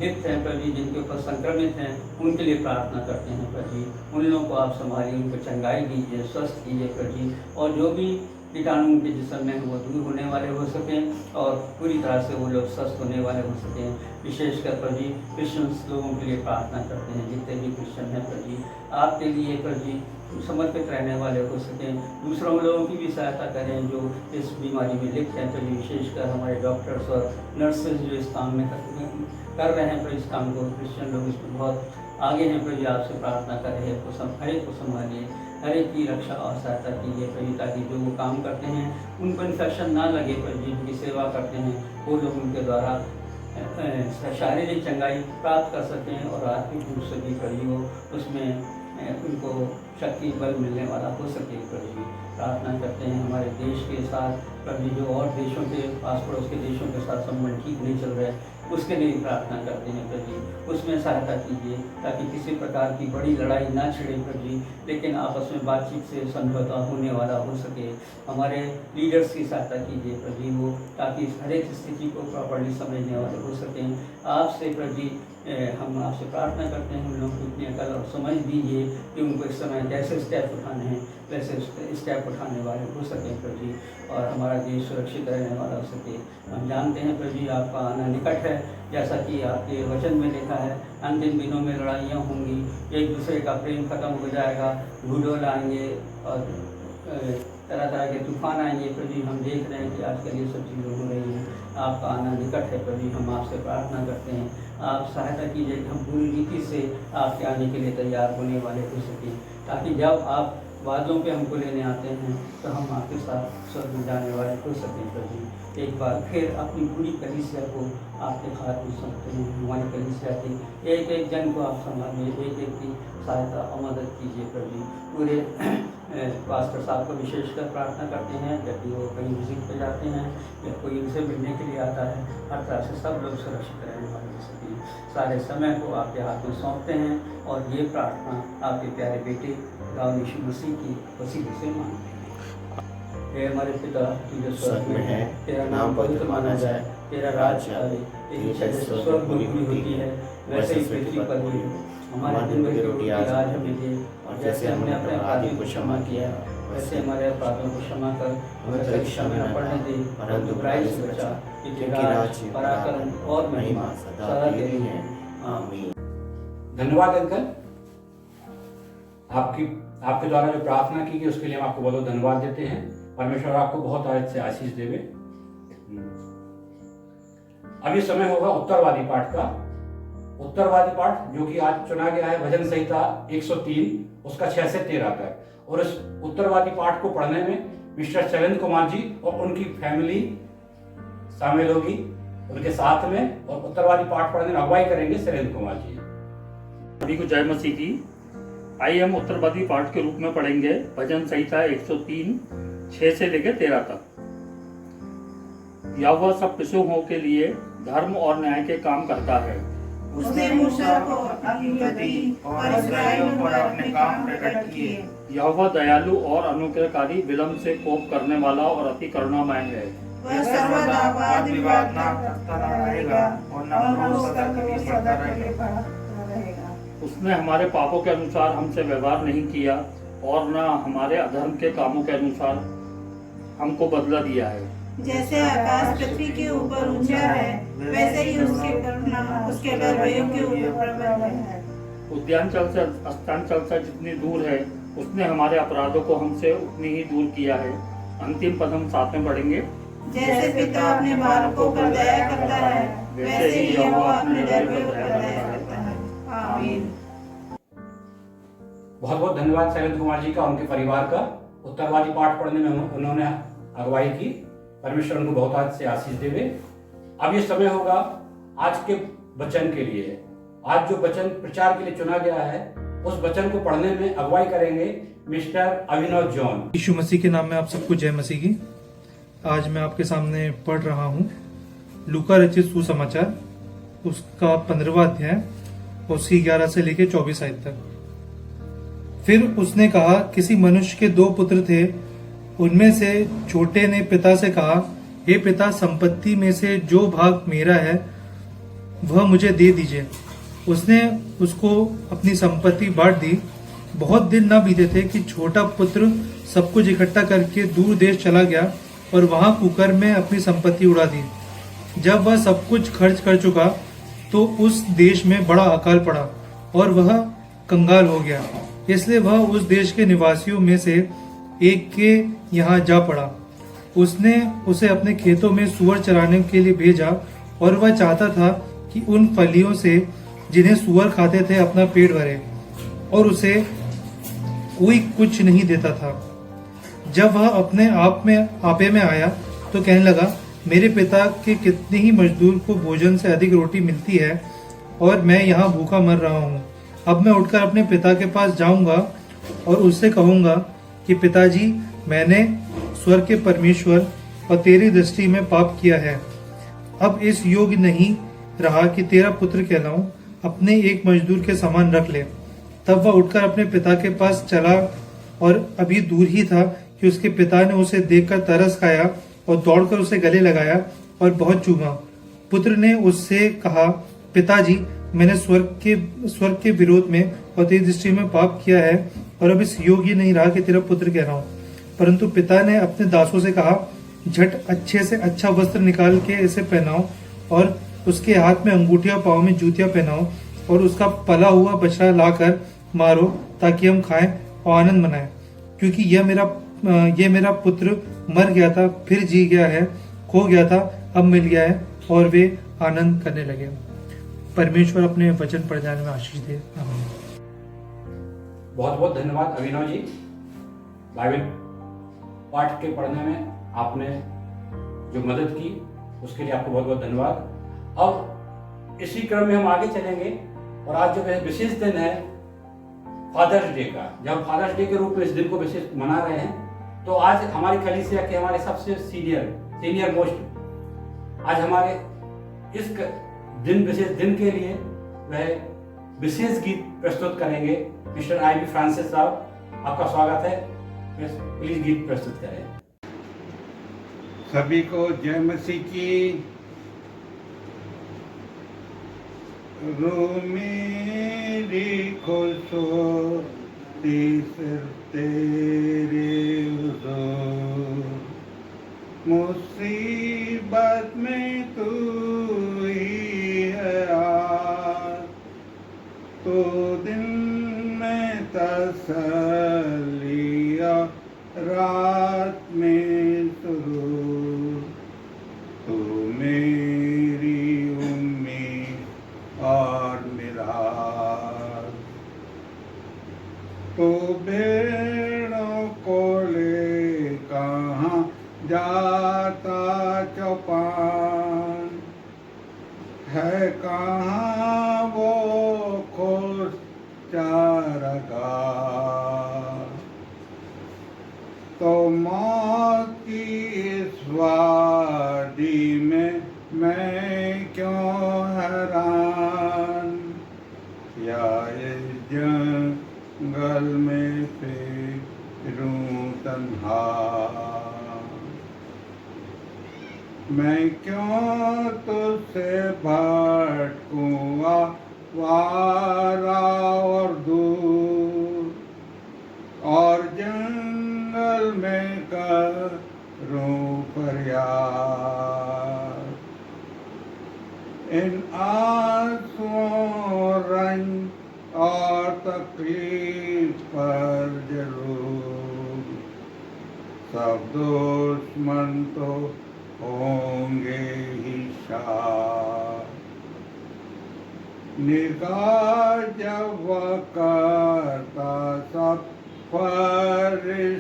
लिप्त हैं प्रभु, जिनके ऊपर संक्रमित हैं, उनके लिए प्रार्थना करते हैं प्रभु। उन लोगों को आप संभालिए, उनको चंगाई दीजिए, स्वस्थ कीजिए प्रभु, और जो भी कीटाणु उनके जिस्म में वो दूर होने वाले हो सकें और पूरी तरह से वो लोग स्वस्थ होने वाले हो सकें। विशेषकर प्रभु क्रिश्चियंस लोगों के लिए प्रार्थना करते हैं, जितने भी क्रिश्चियन हैं प्रभु आपके लिए प्रभु समर्पित रहने वाले हो सकें। दूसरों लोगों की भी सहायता करें जो इस बीमारी में लिप्त हैं प्रभु, विशेषकर हमारे डॉक्टर्स और नर्सेज जो इस काम में कर रहे हैं प्रभु, इस काम को क्रिश्चियन लोग इसमें बहुत आगे हैं प्रभु। आपसे प्रार्थना कर रहे हैं, हर एक को संभालिए, हर एक की रक्षा और सहायता कीजिए प्रभु, ताकि जो वो काम करते हैं उनको इन्फेक्शन ना लगे प्रभु, जिनकी सेवा करते हैं वो लोग उनके द्वारा शारीरिक चंगाई प्राप्त कर सकें और आर्थिक रूप से भी प्रभु उसमें उनको शक्ति बल मिलने वाला हो सके प्रभु। प्रार्थना करते हैं हमारे देश के साथ प्रभु, जो और देशों के आस पड़ोस के देशों के साथ संबंध ठीक नहीं चल रहे उसके लिए प्रार्थना करते हैं प्रभु, उसमें सहायता कीजिए ताकि किसी प्रकार की बड़ी लड़ाई ना छिड़े प्रभु, लेकिन आपस में बातचीत से समझौता होने वाला हो सके। हमारे लीडर्स की सहायता कीजिए प्रभु, वो ताकि हर एक स्थिति को प्रॉपर्ली समझने वाले हो सकें। आपसे प्रभु हम आपसे प्रार्थना करते हैं, उन लोगों को इतनी अकल और समझ दीजिए कि उनको इस समय कैसे स्टेप उठाने हैं, वैसे स्टेप उठाने वाले हो सकें प्रभु, और हमारा देश सुरक्षित रहने वाला हो सके। हम जानते हैं प्रभु आपका आना निकट है, जैसा कि आपके वचन में लिखा है, अंतिम दिनों में लड़ाइयाँ होंगी, एक दूसरे का प्रेम खत्म हो जाएगा, भूडोल आएंगे और तरह तरह के तूफान आएंगे प्रभु। हम देख रहे हैं कि आजकल ये सब चीज़ें हो रही हैं, आपका आना निकट है प्रभु। हम आपसे प्रार्थना करते हैं, आप सहायता कीजिए कि हम पूरी रीति से आपके आने के लिए तैयार होने वाले हो सकें, ताकि जब आप वादों पे हमको लेने आते हैं तो हम आपके साथ स्वर्ग में जाने वाले हो सकें प्रभु। एक बार फिर अपनी पूरी कलीसिया को आपके हाथ में सौंपते हैं, हमारी कलीसिया के एक एक जन को आप संभालिए, एक एक की सहायता और मदद कीजिए प्रभु। पूरे पास्टर साहब को विशेषकर प्रार्थना करते हैं, जब भी वो कहीं विजिट पे जाते हैं या कोई उनसे मिलने के लिए आता है, हर तरह से सब लोग सुरक्षित रहने वाले हो सकें। सारे समय को आपके हाथ में सौंपते हैं और ये प्रार्थना आपके प्यारे बेटे गाँव यीशु मसीह की वसीले से मांगते हैं। हे हमारे पिता जो स्वर्ग में है, तेरा नाम पवित्र माना जाए, तेरा राज्य आए, तेरी इच्छा जैसे स्वर्ग में पूरी होती है वैसे ही पृथ्वी पर भी हो। हमारे दिन भर की रोटी आज हमें दे, और जैसे हमने अपने अपराधियों को क्षमा किया वैसे हमारे अपराधों को क्षमा कर, हमें परीक्षा में न पड़ने दे, परंतु बुराई से बचा, क्योंकि राज्य, पराक्रम और महिमा सदा तेरी है। आमीन। धन्यवाद अंकल, आपके द्वारा जो प्रार्थना की गई उसके लिए हम आपको बहुत बहुत धन्यवाद देते हैं। परमेश्वर आपको बहुत आज से आशीष देवे। अभी समय होगा उत्तरवादी पाठ का। उत्तरवादी पाठ जो कि आज चुना गया है भजन संहिता 103 उसका 6 से 13 तक, और इस उत्तरवादी पाठ को पढ़ने में मिस्टर शैलेंद्र कुमार जी और उनकी फैमिली शामिल होगी उनके साथ में, और उत्तरवादी पाठ पढ़ने में अगुवाई करेंगे शैलेंद्र कुमार जी। सभी को जय मसीह की। आइए हम उत्तरवादी पाठ के रूप में पढ़ेंगे भजन संहिता 103 6 से लेकर 13 तक। यहोवा सब पशुओं के लिए धर्म और न्याय के काम करता है। उसने मूसा को अपनी गति और इस्राएल पर अपने काम प्रकट किए। यहोवा दयालु और अनुग्रहकारी, विलंब से कोप करने वाला और अति करुणामय है। वह सर्वदा वाद विवाद न करता रहेगा और न सदा के लिए रहेगा। उसने हमारे पापों के अनुसार हमसे व्यवहार नहीं किया और न हमारे अधर्म के कामों के अनुसार हमको बदला दिया है। जैसे आकाश पृथ्वी के ऊपर ऊंचा है, वैसे ही उसकी करुणा उसके डरवैयों के ऊपर प्रबल है। उद्यानचल से अस्तांचल से जितनी दूर है, उसने हमारे अपराधों को हमसे उतनी ही दूर किया है। अंतिम पद हम साथ में पढ़ेंगे। जैसे पिता अपने बालकों पर दया करता है, वैसे ही यहोवा अपने डरवैयों पर दया करता है। आमीन। बहुत बहुत धन्यवाद शैलेंद्र कुमार जी का, उनके परिवार का। उत्तरवादी पाठ पढ़ने में उन्होंने अगुवाई की। परमेश्वर उनको बहुत आज से आशीष देवे। अब ये समय होगा आज के वचन के लिए। आज जो वचन प्रचार के लिए चुना गया है, उस वचन को पढ़ने में अगुवाई करेंगे मिस्टर अभिनव जॉन। यीशु मसीह के नाम में आप सबको जय मसीह की। आज मैं आपके सामने पढ़ रहा हूँ लूका रचित सुसमाचार, उसका 15वां अध्याय, उसकी 11 से लेकर 24 आयत तक। फिर उसने कहा, किसी मनुष्य के 2 पुत्र थे। उनमें से छोटे ने पिता से कहा, हे पिता, संपत्ति में से जो भाग मेरा है वह मुझे दे दीजिए। उसने उसको अपनी संपत्ति बांट दी। बहुत दिन न बीते थे कि छोटा पुत्र सब कुछ इकट्ठा करके दूर देश चला गया और वहां कुकर में अपनी संपत्ति उड़ा दी। जब वह सब कुछ खर्च कर चुका तो उस देश में बड़ा अकाल पड़ा और वह कंगाल हो गया। इसलिए वह उस देश के निवासियों में से एक के यहाँ जा पड़ा। उसने उसे अपने खेतों में सूअर चराने के लिए भेजा और वह चाहता था कि उन फलियों से जिन्हें सूअर खाते थे अपना पेट भरे, और उसे कोई कुछ नहीं देता था। जब वह अपने आपे में आया तो कहने लगा, मेरे पिता के कितने ही मजदूर को भोजन से अधिक रोटी मिलती है और मैं यहाँ भूखा मर रहा हूँ। अब मैं उठकर अपने पिता के पास जाऊंगा और उससे कहूंगा कि पिताजी, मैंने स्वर्ग के परमेश्वर और तेरी दृष्टि में पाप किया है। अब इस योग्य नहीं रहा कि तेरा पुत्र कहलाऊं। अपने एक मजदूर के समान रख ले। तब वह उठकर अपने पिता के पास चला और अभी दूर ही था कि उसके पिता ने उसे देखकर तरस खाया और दौड़कर उसे गले लगाया और बहुत चूमा। पुत्र ने उससे कहा, पिताजी, मैंने स्वर्ग के विरोध में और तेरी दृष्टि में पाप किया है और अब इस योग्य नहीं रहा कि तेरा पुत्र कहलाऊं। परंतु पिता ने अपने दासों से कहा, झट अच्छे से अच्छा वस्त्र निकाल के इसे पहनाओ और उसके हाथ में अंगूठियां, पाँव में जूतियां पहनाओ और उसका पला हुआ बछड़ा लाकर मारो ताकि हम खाएं और आनंद मनाएं। क्योंकि यह मेरा पुत्र मर गया था, फिर जी गया है, खो गया था, अब मिल गया है। और वे आनंद करने लगे। परमेश्वर अपने वचन पढ़ जाने में आशीष दे। आमीन। बहुत बहुत धन्यवाद अभिनव जी। बाइबल पाठ के पढ़ने में आपने जो मदद की उसके लिए आपको बहुत बहुत धन्यवाद। अब इसी क्रम में हम आगे चलेंगे और आज जो विशेष दिन है फादर्स डे का, जब फादर्स डे के रूप में इस दिन को विशेष मना रहे हैं, तो आज हमारी कलीसिया के हमारे सबसे सीनियर मोस्ट आज हमारे इस विशेष दिन के लिए वह विशेष गीत प्रस्तुत करेंगे। मिस्टर आई.बी. फ्रांसिस साहब, आपका स्वागत है। प्लीज गीत प्रस्तुत करें। सभी को जय मसीह की। रो मेरी खुशोती सिर तेरे हुजूर, मुसीबत में तू ही है यार, तो दिन में तसल्लिया रात में सुरूर, तू मेरी उम्मीद और मिराज, तो भेड़ों को ले कहाँ जाता चौपान, है कहाँ वो खुश चारगाह, तो मौत की इस वादी में मैं क्यों हैरान, या इस जंगल में फिरूं तन्हा, मैं क्यों तुझसे भटकूं आवारा और दूर, और जंगल में करूं फरियाद, इन आंसुओं, रंज और तकलीफ पर जरूर सब दुश्मन तो होंगे ही शाह, निगाह जब वह करता सब फरिश्तगान,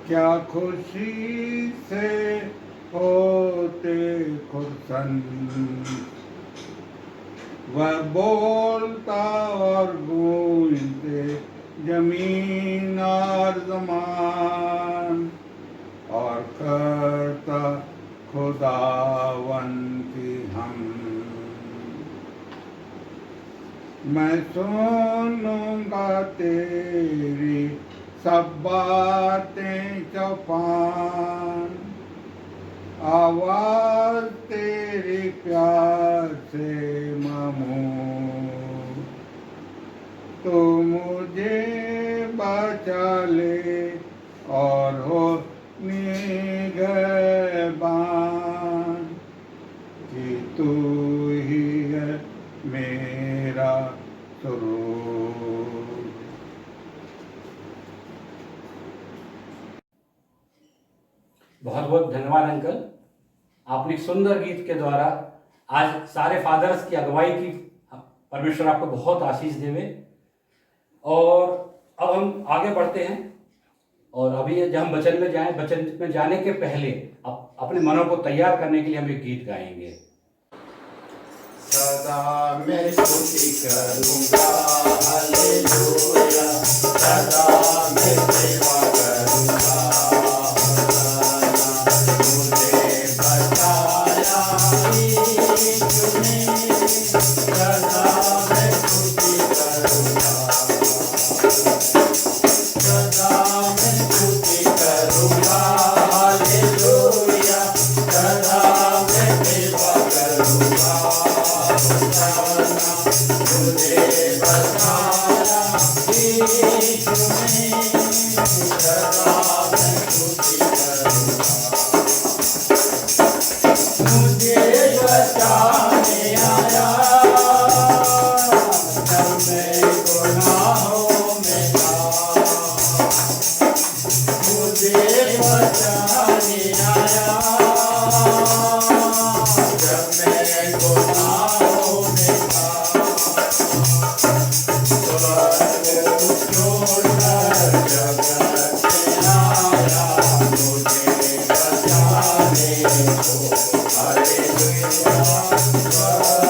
क्या खुशी से होते खुर्सन्न, वह बोलता और गूंजते जमीन और ज़मान, और करता खुदावन की हम। मैं सुनूंगा तेरी सब बातें चौपान, आवाज तेरी प्यार से मामूर, तो मुझे बचा ले और हो निगहबान, कि तू ही है मेरा सुरूर। बहुत बहुत धन्यवाद अंकल, आपने एक सुंदर गीत के द्वारा आज सारे फादर्स की अगुवाई की। परमेश्वर आपको बहुत आशीष देवे। और अब हम आगे बढ़ते हैं, और अभी जब हम वचन में जाएं, वचन में जाने के पहले अपने मनों को तैयार करने के लिए हम एक गीत गाएंगे। सदा मैं स्तुति करूंगा, हालेलुया, सदा मैं सेवा करूंगा, मुझे बचाया यीशु ने, सदा मैं स्तुति करूंगा, सदा मैं स्तुति करूंगा, हालेलुया, सदा मैं सेवा करूंगा, मुझे बचाया यीशु ने, सदा मैं स्तुति करूंगा, मुझे बचाने आया जब मैं गुनाहों में था, मुझे बचाने आया जब मैं गुनाहों में था, स्वर्ग छोड़कर जगत में आया मुझे बचाने को, हालेलुया,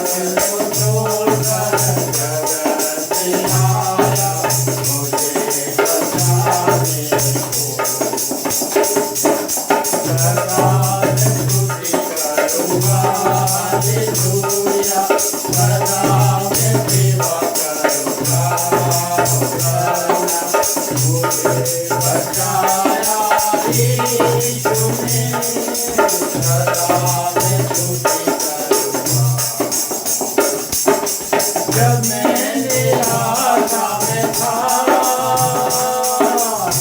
स्वर्ग छोड़कर जगत में आया मुझे बचाने को, सदा मैं स्तुति करूंगा, हालेलुया, सदा मैं सेवा करूंगा, मुझे बचाया यीशु ने, सदा मैं स्तुति करूंगा, जब मैं निराशा में था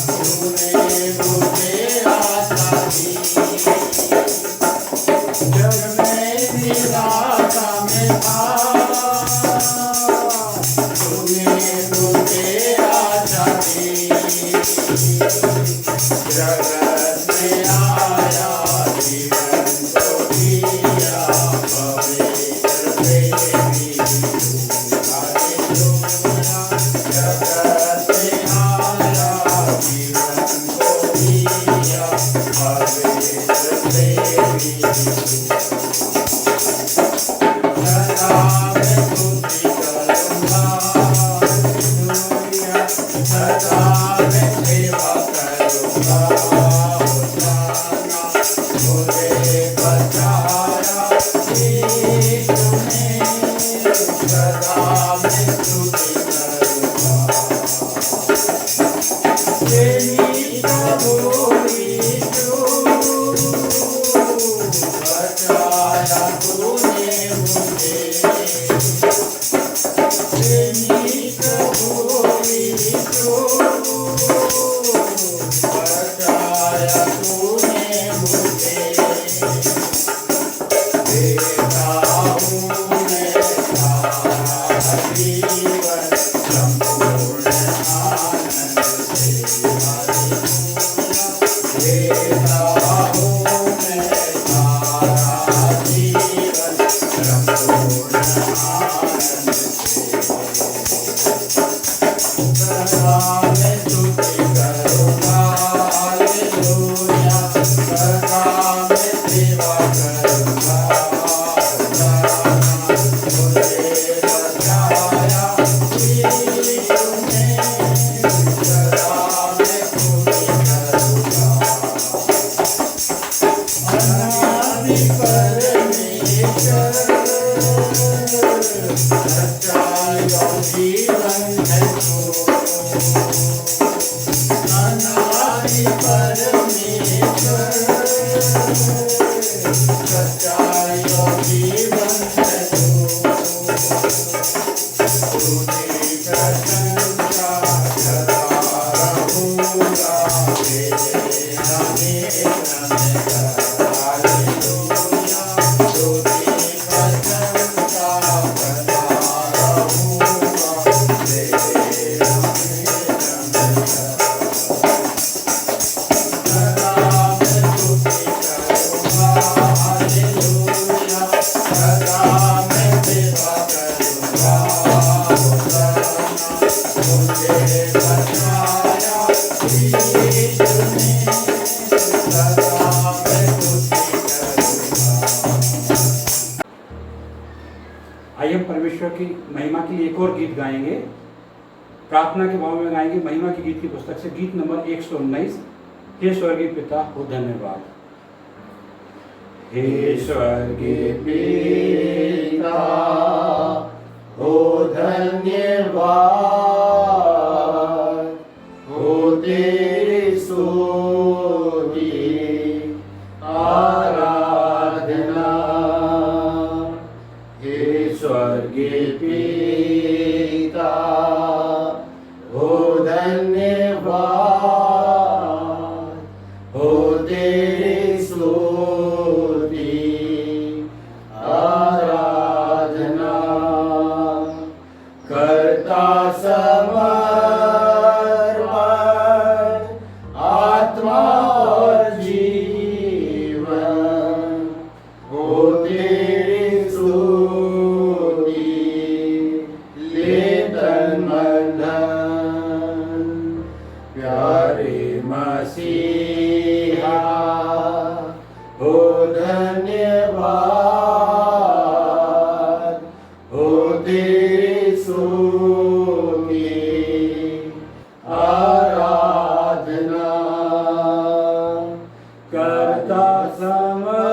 तूने मुझे आशा दी, जब मैं निराशा में था तूने मुझे आशा दी, जगत में आया जीवन को दिया पवित्र प्रेमी तू, हालेलुया, जगत में आया जीवन को दिया पवित्र प्रेमी तू, सदा मैं स्तुति करूंगा, हालेलुया, सदा मैं सेवा करूंगा, होशाना, मुझे बचाया यीशु ने, सदा मैं स्तुति करूंगा, तेरी प्रभु यीशु, बचाया तूने मुझे, तेरी प्रभु यीशु, बचाया तूने मुझे, देता हूँ मैं सारा जीवन संपूर्ण आनंद से, हालेलुया, देता हूँ मैं सारा जीवन सच्चाई और जीवन है तो अनादि परमेश्वर सच्चाई और जीवन है तो तुझे प्रशंसा करता रहूंगा मेरे हमेशा में हालेलुया तुझे प्रशंसा करता रहूंगा मेरे हमेशा में सदा मैं तुझे करूंगा हालेलुया सदा मैं सेवा करूंगा मुझे बचाया यीशु ने सदा मैं तुझे करूंगा। आइए हम परमेश्वर की महिमा के लिए एक और गीत गाएंगे। प्रार्थना के भाव में गाएंगे महिमा के गीत की पुस्तक से गीत नंबर 119, हे स्वर्गीय पिता हो धन्यवाद। हे स्वर्गीय पिता हो धन्यवाद हो तेरी स्तुति आराधना हे स्वर्गीय पिता हो धन्यवाद हो तेरी स्तुति आराधना करता समर्पण आत्मा और जीवन हो तेरी स्तुति ले तन मन धन प्यारे मसीहा हो धन्यवाद हो तेरी स्तुति आराधना करता समर्पण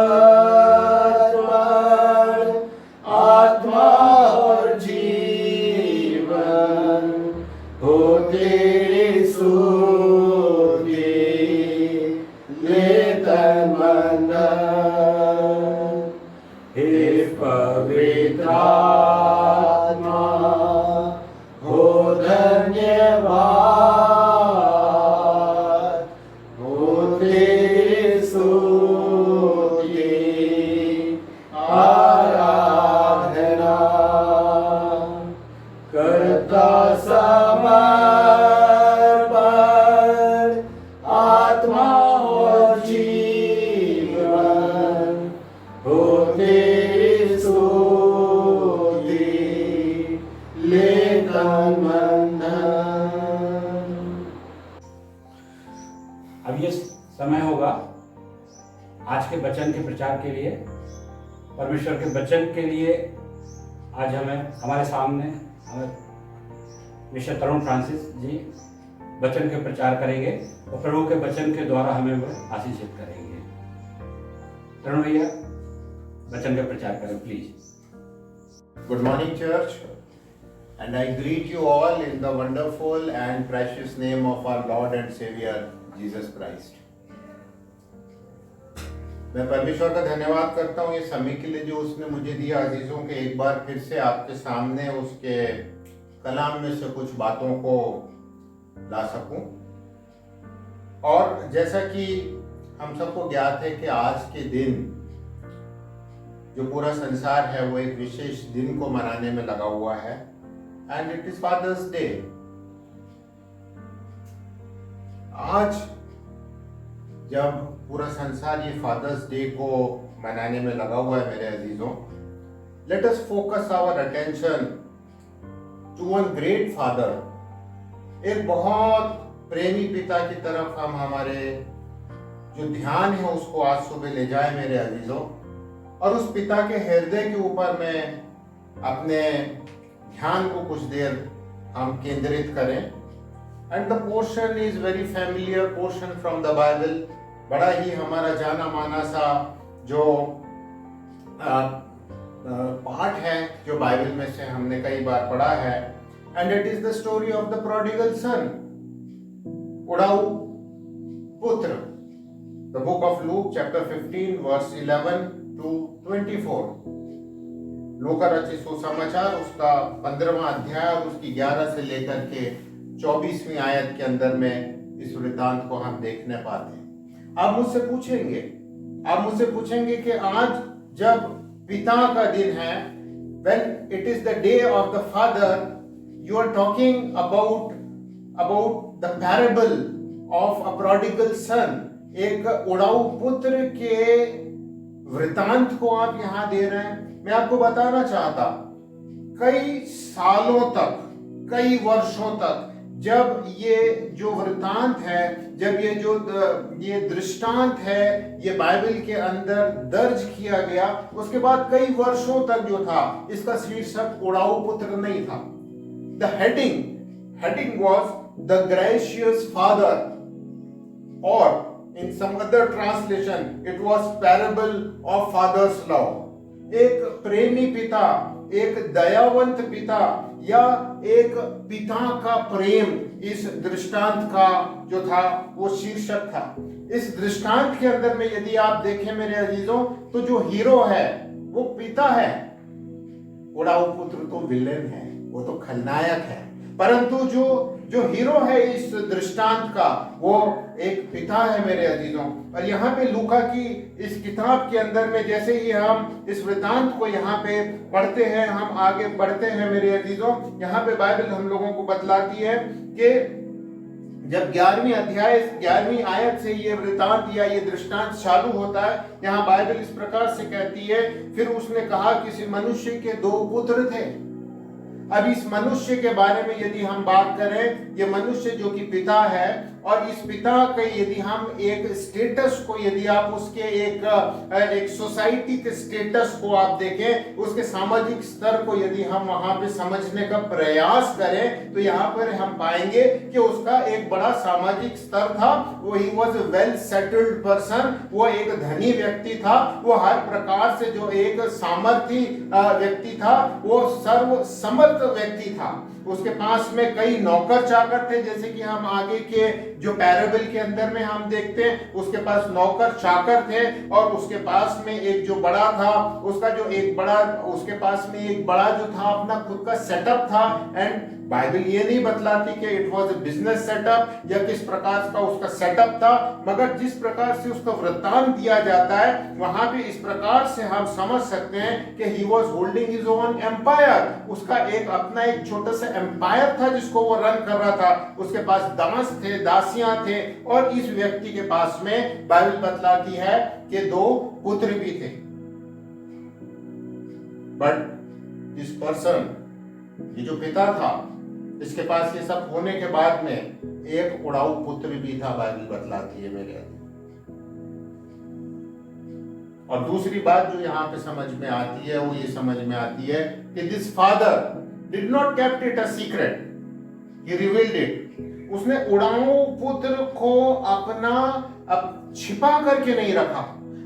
आत्मा और जीवन हो तेरी स्तुति ले तन मन धन हे पवित्र आत्मा हो धन्यवाद हो तेरी स्तुति आराधना करता समर्पण आत्मा और जीवन हो तेरी स्तुति ले तन मन धन। अब ये समय होगा आज के वचन के प्रचार के लिए। परमेश्वर के वचन के लिए आज हमारे सामने मिस्टर तरुण फ्रांसिस जी वचन के प्रचार करेंगे और प्रभु के वचन के द्वारा हमें वो आशीषित करेंगे। तरुण भैया वचन का प्रचार करें please. Good morning, church, and I greet you all in the wonderful and precious name of our Lord and Savior Jesus Christ. मैं परमेश्वर का धन्यवाद करता हूँ ये समय के लिए जो उसने मुझे दिया अजीजों के एक बार फिर से आपके सामने उसके कलाम में से कुछ बातों को ला सकूं। और जैसा कि हम सबको ज्ञात है कि आज के दिन जो पूरा संसार है वो एक विशेष दिन को मनाने में लगा हुआ है and it is Father's Day. आज जब पूरा संसार ये फादर्स डे को मनाने में लगा हुआ है मेरे अजीजों, let us focus our attention to one great father. एक बहुत प्रेमी पिता की तरफ हम हमारे जो ध्यान है उसको आज सुबह ले जाए मेरे अजीजों, और उस पिता के हृदय के ऊपर में अपने ध्यान को कुछ देर हम केंद्रित करें। And the portion is very familiar portion from the Bible, बड़ा ही हमारा जाना माना सा जो पार्ट है जो बाइबल में से हमने कई बार पढ़ा है, and it is the story of the prodigal son, उड़ाऊ पुत्र। The book of Luke chapter 15 verse 11 to 24। लूका रचित सुसमाचार उसका 15वां अध्याय और उसकी 11 से लेकर के 24वीं आयत के अंदर में इस वृत्तांत को हम देखने पाते हैं। आप मुझसे पूछेंगे कि आज जब पिता का दिन है, when it is the day of the father, you are talking about the parable of a prodigal son, एक उड़ाऊ पुत्र के वृतांत को आप यहां दे रहे हैं। मैं आपको बताना चाहता, कई सालों तक, कई वर्षों तक जब ये जो वृतांत है, जब ये दृष्टांत है, ये बाइबल के अंदर दर्ज किया गया, उसके बाद कई वर्षों तक जो था इसका शीर्षक उड़ाऊ पुत्र नहीं था। The heading was the gracious father, और in some other translation it was parable of father's love। एक प्रेमी पिता, एक दयावंत पिता या एक पिता का प्रेम, इस दृष्टांत का जो था वो शीर्षक था। इस दृष्टांत के अंदर में यदि आप देखें मेरे अजीजों, तो जो हीरो है वो पिता है, उड़ाऊ पुत्र तो विलेन है, वो तो खलनायक है। परंतु जो हीरो है इस दृष्टांत का वो एक पिता है मेरे अजीजों। और यहाँ पे लूका की इस किताब के अंदर में जैसे ही हम इस वृतांत को यहाँ पे पढ़ते हैं, हम आगे बढ़ते हैं मेरे अजीजों, यहाँ पे बाइबल हम लोगों को बतलाती है कि जब 11वीं अध्याय 11वीं आयत से ये वृतांत या ये दृष्टांत चालू होता है, यहाँ बाइबल इस प्रकार से कहती है, फिर उसने कहा किसी मनुष्य के 2 पुत्र थे। अब इस मनुष्य के बारे में यदि हम बात करें, ये मनुष्य जो कि पिता है, और इस पिता के यदि हम एक स्टेटस को, यदि आप उसके एक सोसाइटी के स्टेटस को आप देखें, उसके सामाजिक स्तर को यदि हम वहां पे समझने का प्रयास करें, तो यहाँ पर हम पाएंगे कि उसका एक बड़ा सामाजिक स्तर था। वो he was a well settled person, वो एक धनी व्यक्ति था, वो हर प्रकार से जो एक सामर्थी व्यक्ति था, वो सर्वसमर्थ व्यक्ति था। उसके पास में कई नौकर चाकर थे, जैसे कि हम आगे के जो पैराबल के अंदर में हम देखते हैं, उसके पास नौकर चाकर थे, और उसके पास में एक जो बड़ा था, उसका जो एक बड़ा, उसके पास में एक बड़ा जो था अपना खुद का सेटअप था। एंड बाइबल ये नहीं बतलाती कि it was a business setup या किस प्रकार का उसका सेटअप था, मगर जिस प्रकार से उसका वृत्तांत दिया जाता है वहां पे इस प्रकार से हम समझ सकते हैं कि he was holding his own empire. उसका एक अपना एक छोटा सा एम्पायर था जिसको वो रन कर रहा था। उसके पास दास थे, दासियां थे, और इस व्यक्ति के पास में बाइबल बतलाती है कि 2 पुत्र भी थे। बट दिस पर्सन, ये जो पिता था, इसके पास ये सब होने के बाद में एक उड़ाऊ पुत्र भी था, बाइबल बतलाती है मेरे। और दूसरी बात जो यहाँ पे समझ में आती है वो ये समझ में आती है कि this father did not kept it a secret, he revealed it. उसने उड़ाऊ पुत्र को अपना छिपा करके नहीं रखा।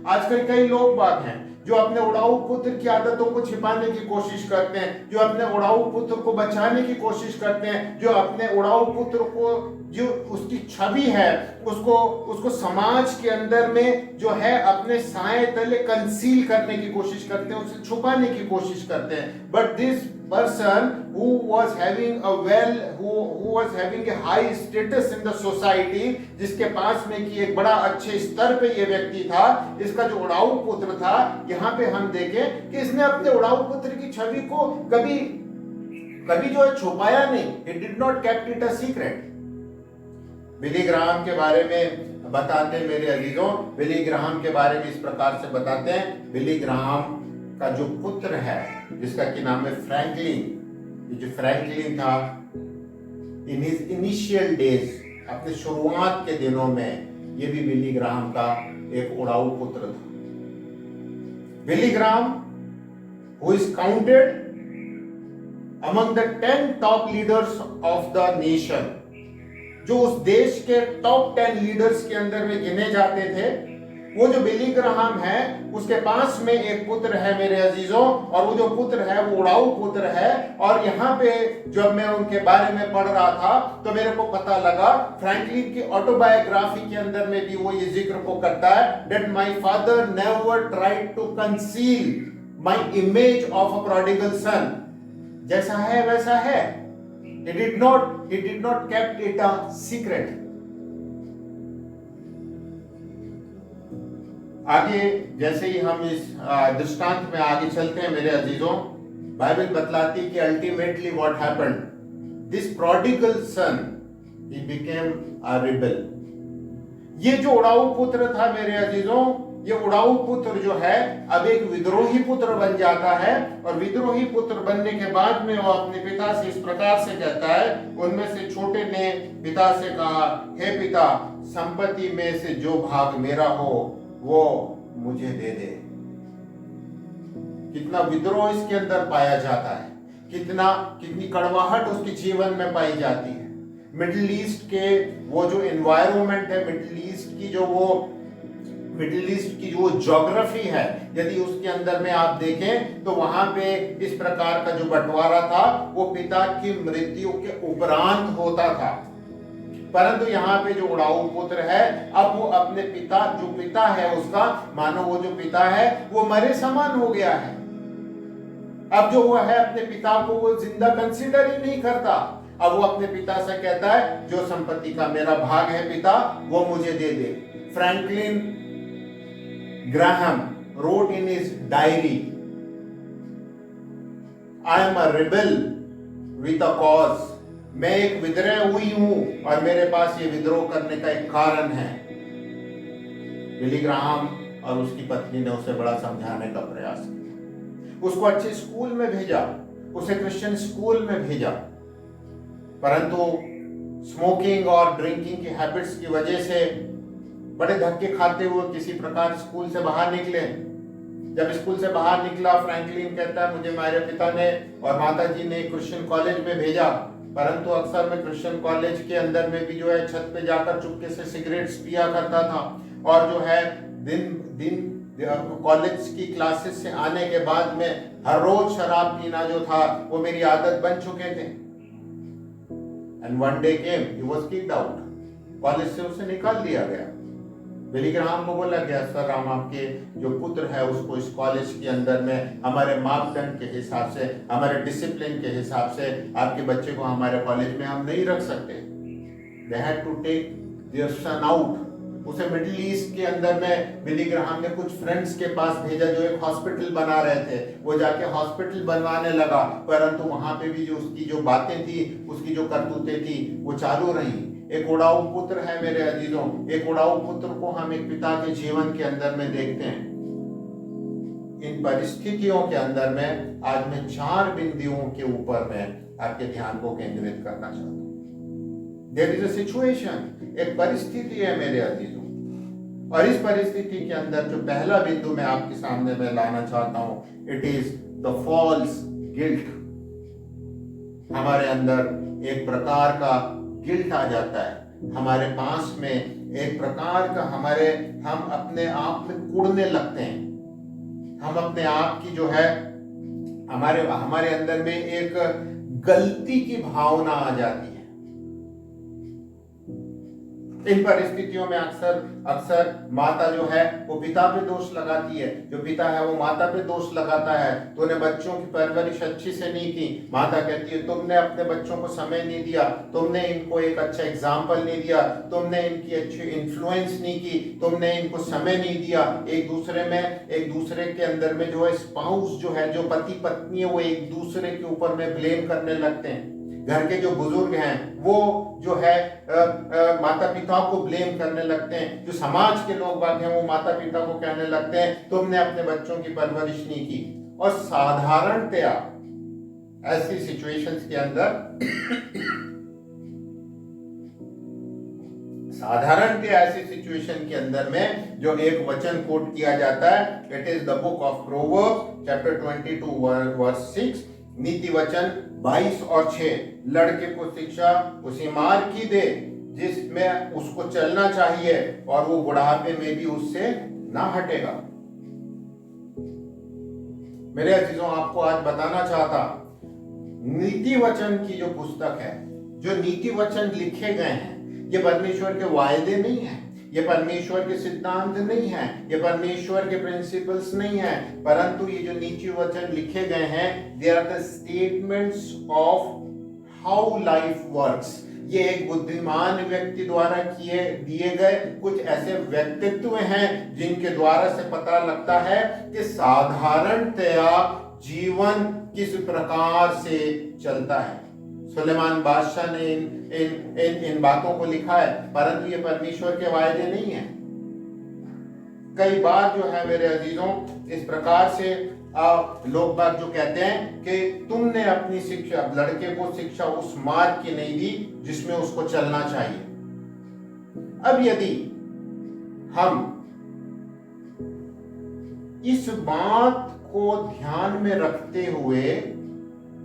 आजकल कई लोग बात हैं जो अपने उड़ाऊ पुत्र की आदतों को छिपाने की कोशिश करते हैं, जो अपने उड़ाऊ पुत्र को बचाने की कोशिश करते हैं, जो अपने उड़ाऊ पुत्र को, जो उसकी छवि है, उसको समाज के अंदर में जो है अपने साए तले कंसील करने की कोशिश करते हैं, उसे छुपाने की कोशिश करते हैं। But this person who was having a high status in the society, जिसके पास में कि एक बड़ा अच्छे स्तर पे ये व्यक्ति था, इसका जो उड़ाऊ पुत्र था, यहाँ पे हम देखें कि इसने अपने उड़ाऊ पुत्र की छवि को कभी जो है छुपाया नहीं। It did not kept it a secret। Billy Graham के बारे में बताते हैं मेरे अजीजों, बिली ग्राहम के बारे में इस प्रकार से बताते हैं। बिली ग्राहम का जो पुत्र है जिसका कि नाम है फ्रैंकलिन, ये जो फ्रैंकलिन था, इन हिज इनिशियल डेज, अपने शुरुआत के दिनों में, ये भी बिली ग्राहम का एक उड़ाऊ पुत्र था। Billy Graham who is counted among the 10 top leaders of the nation, जो उस देश के टॉप 10 लीडर्स के अंदर में गिने जाते थे, वो जो बिली ग्राहम है उसके पास में एक पुत्र है मेरे अजीजों, और वो जो पुत्र है वो उड़ाऊ पुत्र है। और यहाँ पे जब मैं उनके बारे में पढ़ रहा था तो मेरे को पता लगा फ्रैंकलिन की ऑटोबायोग्राफी के अंदर में भी वो ये जिक्र को करता है, that my father never tried to conceal my image of a prodigal son. जैसा है वैसा है, he did not kept it a secret। आगे जैसे ही हम इस दृष्टांत में आगे चलते हैं मेरे अजीजों, बाइबल बतलाती है कि ultimately what happened, this prodigal sun he became a rebel. ये जो उड़ाऊ पुत्र था मेरे अजीजों, ये उड़ाऊ पुत्र जो है अब एक विद्रोही पुत्र बन जाता है। और विद्रोही पुत्र बनने के बाद में वो अपने पिता से इस प्रकार से कहता है, उनमें से छोटे ने पिता से कहा, हे पिता, संपत्ति में से जो भाग मेरा हो वो मुझे दे दे। कितना विद्रोह इसके अंदर पाया जाता है, कितनी कड़वाहट उसके जीवन में पाई जाती है। मिडिल ईस्ट के वो जो एनवायरनमेंट है, मिडिल ईस्ट की जो ज्योग्राफी है, यदि उसके अंदर में आप देखें तो वहां पे इस प्रकार का जो बंटवारा था वो पिता की मृत्यु के उपरांत होता था। परंतु यहाँ पे जो उड़ाऊ पुत्र है, अब वो अपने पिता, जो पिता है उसका, मानो वो जो पिता है वो मरे समान हो गया है। अब जो वो है अपने पिता को वो जिंदा कंसीडर ही नहीं करता। अब वो अपने पिता से कहता है, जो संपत्ति का मेरा भाग है पिता, वो मुझे दे दे। Franklin Graham wrote in his diary, I am a rebel with a cause। मैं एक विद्रोह हुई हूं और मेरे पास ये विद्रोह करने का एक कारण है। बिली ग्राहम और उसकी पत्नी ने उसे बड़ा समझाने का प्रयास किया, उसको अच्छे स्कूल में भेजा, उसे क्रिश्चियन स्कूल में भेजा, परंतु स्मोकिंग और ड्रिंकिंग की हैबिट्स की वजह से बड़े धक्के खाते हुए किसी प्रकार स्कूल से बाहर निकले। जब स्कूल से बाहर निकला, फ्रैंकलिन कहता है, मुझे मेरे पिता ने और माता जी ने क्रिश्चियन कॉलेज में भेजा, परंतु अक्सर मैं क्रिश्चियन कॉलेज के अंदर में भी जो है छत पे जाकर चुपके से सिगरेट्स पिया करता था। और जो है दिन कॉलेज की क्लासेस से आने के बाद में हर रोज शराब पीना जो था वो मेरी आदत बन चुके थे। And one day came, he was kicked out, college से उसे निकाल दिया गया। बिली ग्राहम को बोला गया, सर हम आपके जो पुत्र है उसको इस कॉलेज के अंदर में हमारे मापदंड के हिसाब से, हमारे डिसिप्लिन के हिसाब से आपके बच्चे को हमारे कॉलेज में हम नहीं रख सकते। They had to take their son out. उसे मिडिल ईस्ट के अंदर में बिली ग्राहम ने कुछ फ्रेंड्स के पास भेजा जो एक हॉस्पिटल बना रहे थे। वो जाके हॉस्पिटल बनवाने लगा, परंतु वहां पे भी जो उसकी जो बातें थी, उसकी जो करतूतें थी वो चालू रही। एक उड़ाऊ पुत्र है मेरे अजीजों, एक उड़ाऊ पुत्र को हम एक पिता के जीवन के अंदर में देखते हैं। इन परिस्थितियों के अंदर में आज मैं 4 बिंदुओं के ऊपर में आपके ध्यान को केंद्रित करना चाहता हूं। देयर इज अ सिचुएशन, एक परिस्थिति है मेरे अजीजों, और इस परिस्थिति के अंदर जो पहला बिंदु मैं आपके सामने में लाना चाहता हूं, it is the false guilt. हमारे अंदर एक प्रकार का गिल्ट आ जाता है, हमारे पास में एक प्रकार का हम अपने आप में कुड़ने लगते हैं। हम अपने आप की जो है हमारे अंदर में एक गलती की भावना आ जाती है। इन परिस्थितियों में अक्सर माता जो है वो पिता पे दोष लगाती है, जो पिता है वो माता पे दोष लगाता है, तूने बच्चों की परवरिश अच्छी से नहीं की। माता कहती है तुमने अपने बच्चों को समय नहीं दिया, तुमने इनको एक अच्छा एग्जाम्पल नहीं दिया, तुमने इनकी अच्छी इन्फ्लुएंस नहीं की, तुमने इनको समय नहीं दिया। एक दूसरे के अंदर में जो है स्पाउस जो है, जो पति पत्नी है, वो एक दूसरे के ऊपर में ब्लेम करने लगते हैं। घर के जो बुजुर्ग हैं वो जो है माता पिता को ब्लेम करने लगते हैं। जो समाज के लोग बाग हैं वो माता पिता को कहने लगते हैं तुमने अपने बच्चों की परवरिश नहीं की। और साधारणतया ऐसी सिचुएशंस के अंदर ऐसी सिचुएशन के अंदर में जो एक वचन कोट किया जाता है, it is the book of Proverbs chapter 22 verse 6, नीति वचन 22 और 6। लड़के को शिक्षा उसी मार्ग की दे जिसमें उसको चलना चाहिए, और वो बुढ़ापे में भी उससे ना हटेगा। मेरे अजीजों, आपको आज बताना चाहता, नीति वचन की जो पुस्तक है, जो नीति वचन लिखे गए हैं, ये परमेश्वर के वायदे नहीं है, ये परमेश्वर के सिद्धांत नहीं है, ये परमेश्वर के प्रिंसिपल्स नहीं है, परंतु ये जो नीति वचन लिखे गए हैं, they are the statements of how life works. ये एक बुद्धिमान व्यक्ति द्वारा दिए गए कुछ ऐसे व्यक्तित्व हैं जिनके द्वारा से पता लगता है कि साधारणतया जीवन किस प्रकार से चलता है। सुलेमान बादशाह ने इन बातों को लिखा है, परंतु ये परमेश्वर के वायदे नहीं है। कई बार जो है मेरे अजीजों, इस प्रकार से लोग बात जो कहते हैं कि तुमने अपनी शिक्षा, लड़के को शिक्षा उस मार्ग की नहीं दी जिसमें उसको चलना चाहिए। अब यदि हम इस बात को ध्यान में रखते हुए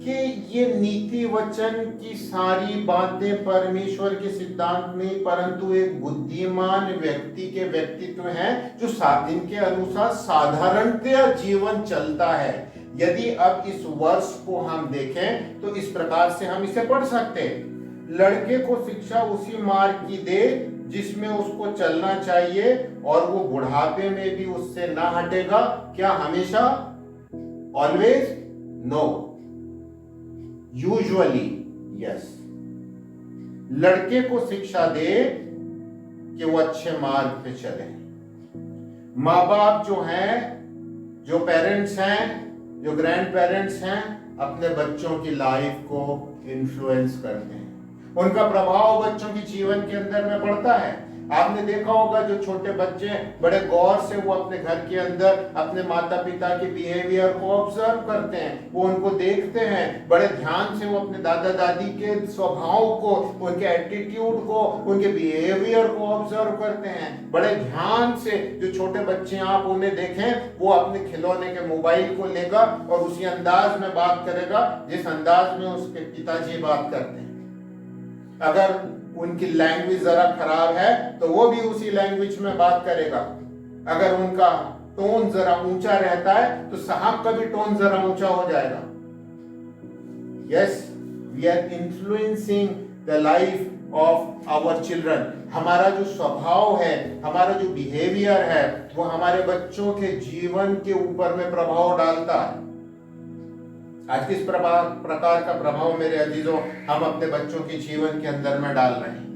कि ये नीति वचन की सारी बातें परमेश्वर के सिद्धांत नहीं, परंतु एक बुद्धिमान व्यक्ति के व्यक्तित्व हैं जो जिनके अनुसार साधारणतया जीवन चलता है। यदि अब इस वर्ष को हम देखें तो इस प्रकार से हम इसे पढ़ सकते हैं, लड़के को शिक्षा उसी मार्ग की दे जिसमें उसको चलना चाहिए, और वो बुढ़ापे में भी उससे ना हटेगा। क्या हमेशा? ऑलवेज? No, usually yes. लड़के को शिक्षा दे कि वो अच्छे मार्ग पे चले। माँ बाप जो हैं, जो पेरेंट्स हैं, जो ग्रैंड पेरेंट्स हैं, अपने बच्चों की लाइफ को इन्फ्लुएंस करते हैं, उनका प्रभाव बच्चों के जीवन के अंदर में पड़ता है। आपने देखा होगा जो छोटे बच्चे बड़े गौर से वो अपने घर के अंदर अपने माता पिता के बिहेवियर को ऑब्जर्व करते हैं, वो उनको देखते हैं, बड़े ध्यान से वो अपने दादा दादी के स्वभाव को, उनके एटीट्यूड को, उनके बिहेवियर को ऑब्जर्व करते हैं। बड़े ध्यान से जो छोटे बच्चे आप उन्हें देखें, वो अपने खिलौने के मोबाइल को लेगा और उसी अंदाज में बात करेगा जिस अंदाज में उसके पिताजी बात करते हैं। अगर उनकी लैंग्वेज जरा खराब है तो वो भी उसी लैंग्वेज में बात करेगा। अगर उनका टोन जरा ऊंचा रहता है तो साहब का भी टोन जरा ऊंचा हो जाएगा। Yes, we are influencing the life of our children. हमारा जो स्वभाव है, हमारा जो बिहेवियर है, वो हमारे बच्चों के जीवन के ऊपर में प्रभाव डालता है। आज किस प्रकार का प्रभाव मेरे अजीजों हम अपने बच्चों के जीवन के अंदर में डाल रहे हैं?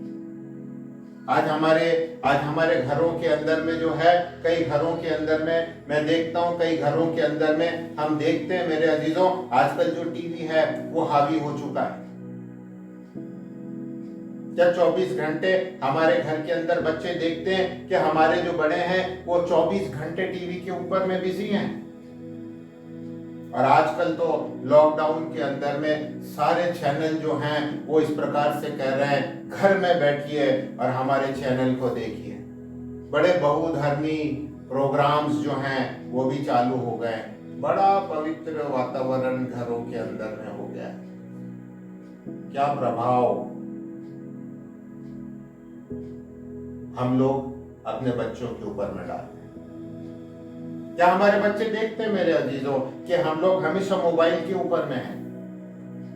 आज हमारे घरों के अंदर में जो है, कई घरों के अंदर में मैं देखता हूं, कई घरों के अंदर में हम देखते हैं मेरे अजीजों, आजकल जो टीवी है वो हावी हो चुका है। जब 24 घंटे हमारे घर के अंदर बच्चे देखते हैं कि हमारे जो बड़े हैं वो 24 घंटे टीवी के ऊपर में बिजी हैं। और आजकल तो लॉकडाउन के अंदर में सारे चैनल जो हैं वो इस प्रकार से कह रहे हैं, घर में बैठिए और हमारे चैनल को देखिए। बड़े बहुधर्मी प्रोग्राम्स जो हैं वो भी चालू हो गए। बड़ा पवित्र वातावरण घरों के अंदर में हो गया। क्या प्रभाव हम लोग अपने बच्चों के ऊपर में डालते हैं? क्या हमारे बच्चे देखते हैं मेरे अजीजों कि हम लोग हमेशा मोबाइल के ऊपर में हैं?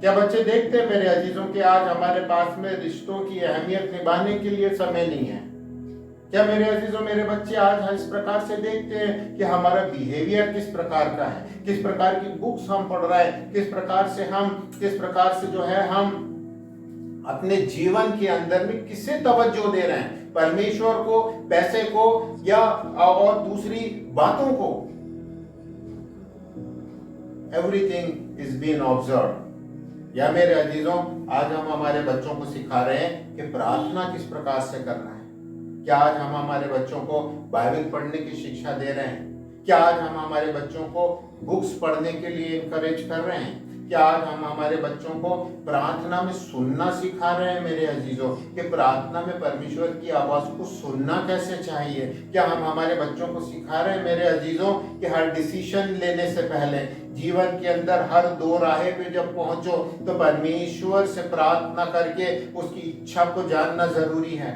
क्या बच्चे देखते हैं मेरे अजीजों कि आज हमारे पास में रिश्तों की अहमियत निभाने के लिए समय नहीं है? क्या मेरे अजीजों, मेरे बच्चे आज इस प्रकार से देखते हैं कि हमारा बिहेवियर किस प्रकार का है, किस प्रकार की बुक्स हम पढ़ रहे हैं, किस प्रकार से जो है हम अपने जीवन के अंदर में किसे तवज्जो दे रहे हैं? परमेश्वर को, पैसे को, या और दूसरी बातों को? Everything is been observe. या मेरे अजीजों, आज हम हमारे बच्चों को सिखा रहे हैं कि प्रार्थना किस प्रकार से करना है। क्या आज हम हमारे बच्चों को बाइबल पढ़ने की शिक्षा दे रहे हैं? क्या आज हम हमारे बच्चों को बुक्स पढ़ने के लिए इनकरेज कर रहे हैं? क्या आज हम हमारे बच्चों को प्रार्थना में सुनना सिखा रहे हैं मेरे अजीजों कि प्रार्थना में परमेश्वर की आवाज को सुनना कैसे चाहिए? क्या हम हमारे बच्चों को सिखा रहे हैं मेरे अजीजों कि हर डिसीजन लेने से पहले, जीवन के अंदर हर दो राहे पे जब पहुंचो तो परमेश्वर से प्रार्थना करके उसकी इच्छा को जानना जरूरी है?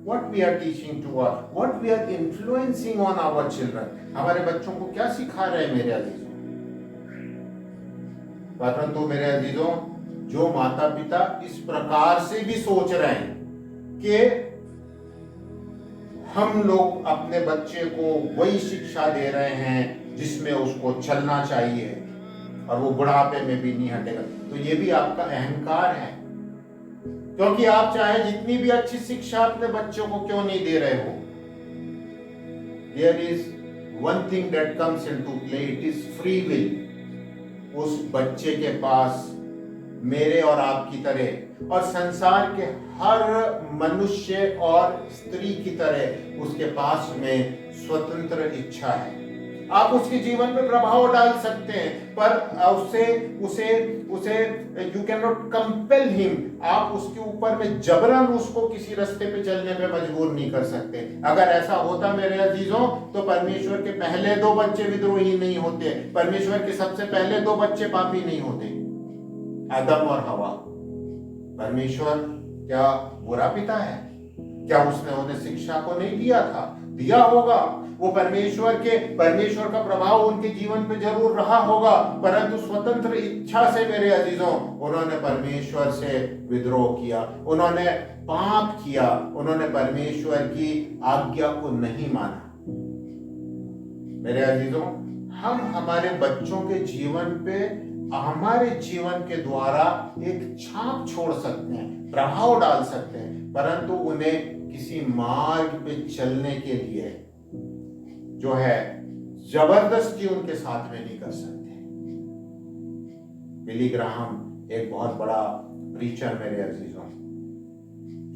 what we are teaching to us, what we are influencing on our children. हमारे बच्चों को क्या सिखा रहे हैं मेरे अजीजों? परंतु मेरे अजीजों, जो माता पिता इस प्रकार से भी सोच रहे हैं कि हम लोग अपने बच्चे को वही शिक्षा दे रहे हैं जिसमें उसको चलना चाहिए और वो बुढ़ापे में भी नहीं हटेगा, तो ये भी आपका अहंकार है। क्योंकि आप चाहे जितनी भी अच्छी शिक्षा अपने बच्चों को क्यों नहीं दे रहे हो, there is one thing that comes into play, it is free will. उस बच्चे के पास मेरे और आपकी तरह और संसार के हर मनुष्य और स्त्री की तरह उसके पास में स्वतंत्र इच्छा है। आप उसके जीवन पे प्रभाव डाल सकते हैं, पर उसे you can not compel him. आप उसके ऊपर में जबरन उसको किसी रास्ते पे चलने पे मजबूर नहीं कर सकते। अगर ऐसा होता मेरे अजीजों, तो परमेश्वर के पहले 2 बच्चे विद्रोही नहीं होते, परमेश्वर के सबसे पहले 2 बच्चे पापी नहीं होते, आदम और हवा। परमेश्वर क्या बुरा पिता है? क्या उसने उन्हें शिक्षा को नहीं दिया था? दिया होगा। वो परमेश्वर का प्रभाव उनके जीवन पे जरूर रहा होगा, परंतु स्वतंत्र इच्छा से मेरे अजीजों उन्होंने परमेश्वर से विद्रोह किया, उन्होंने पाप किया, उन्होंने परमेश्वर की आज्ञा को नहीं माना। मेरे अजीजों, हम हमारे बच्चों के जीवन पे हमारे जीवन के द्वारा एक छाप छोड़ सकते हैं, प्रभाव डाल सकते हैं, परंतु उन्हें किसी मार्ग पे चलने के लिए जो है जबरदस्ती उनके साथ में नहीं कर सकते। बिली ग्राहम एक बहुत बड़ा प्रीचर मेरे अजीजों,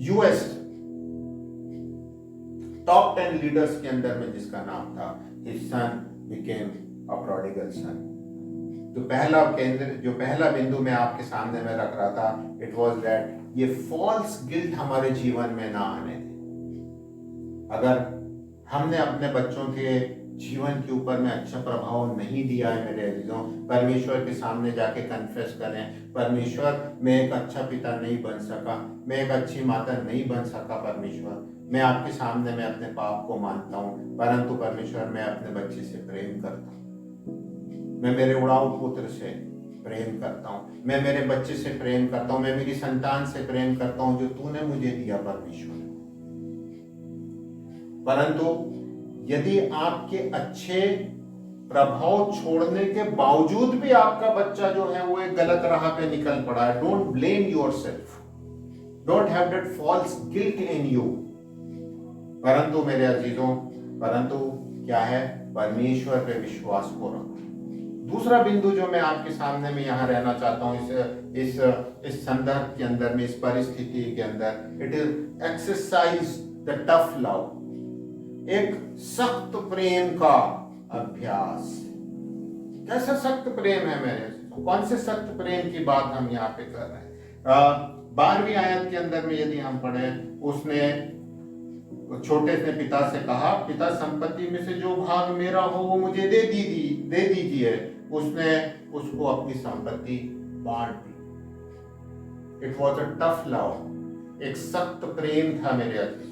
यूएस टॉप 10 लीडर्स के अंदर में जिसका नाम था his son became a prodigal सन। जो पहला बिंदु मैं आपके सामने में रख रहा था, इट वॉज दैट ये फॉल्स गिल्ट हमारे जीवन में ना आने दे। अगर हमने अपने बच्चों के जीवन के ऊपर में अच्छा प्रभाव नहीं दिया है मेरे अजीजों, परमेश्वर के सामने जाके कन्फेस करें, परमेश्वर मैं एक अच्छा पिता नहीं बन सका, मैं एक अच्छी माता नहीं बन सका, परमेश्वर मैं आपके सामने मैं अपने पाप को मानता हूँ, परंतु परमेश्वर मैं अपने बच्चे से प्रेम करता हूँ, मैं मेरे उड़ाऊ पुत्र से प्रेम करता हूँ, मैं मेरे बच्चे से प्रेम करता हूँ, मैं मेरी संतान से प्रेम करता हूँ जो तूने मुझे दिया परमेश्वर। परंतु यदि आपके अच्छे प्रभाव छोड़ने के बावजूद भी आपका बच्चा जो है वो एक गलत राह पे निकल पड़ा है, don't blame yourself, don't have that false guilt in you. परंतु मेरे अजीजों, परंतु क्या है, परमेश्वर पे विश्वास को रखो। दूसरा बिंदु जो मैं आपके सामने में यहाँ रहना चाहता हूँ इस संदर्भ के अंदर में, इस परिस्थिति के अंदर, it is exercise the tough love, एक सख्त प्रेम का अभ्यास। कैसा सख्त प्रेम है मेरे, कौन से सख्त प्रेम की बात हम यहाँ पे कर रहे हैं? 12वीं आयत के अंदर में यदि हम पढ़े, उसने छोटे से पिता से कहा, पिता संपत्ति में से जो भाग मेरा हो वो मुझे दे दीजिए। उसने उसको अपनी संपत्ति बांट दी। It was a tough love, एक सख्त प्रेम था मेरे अजीज,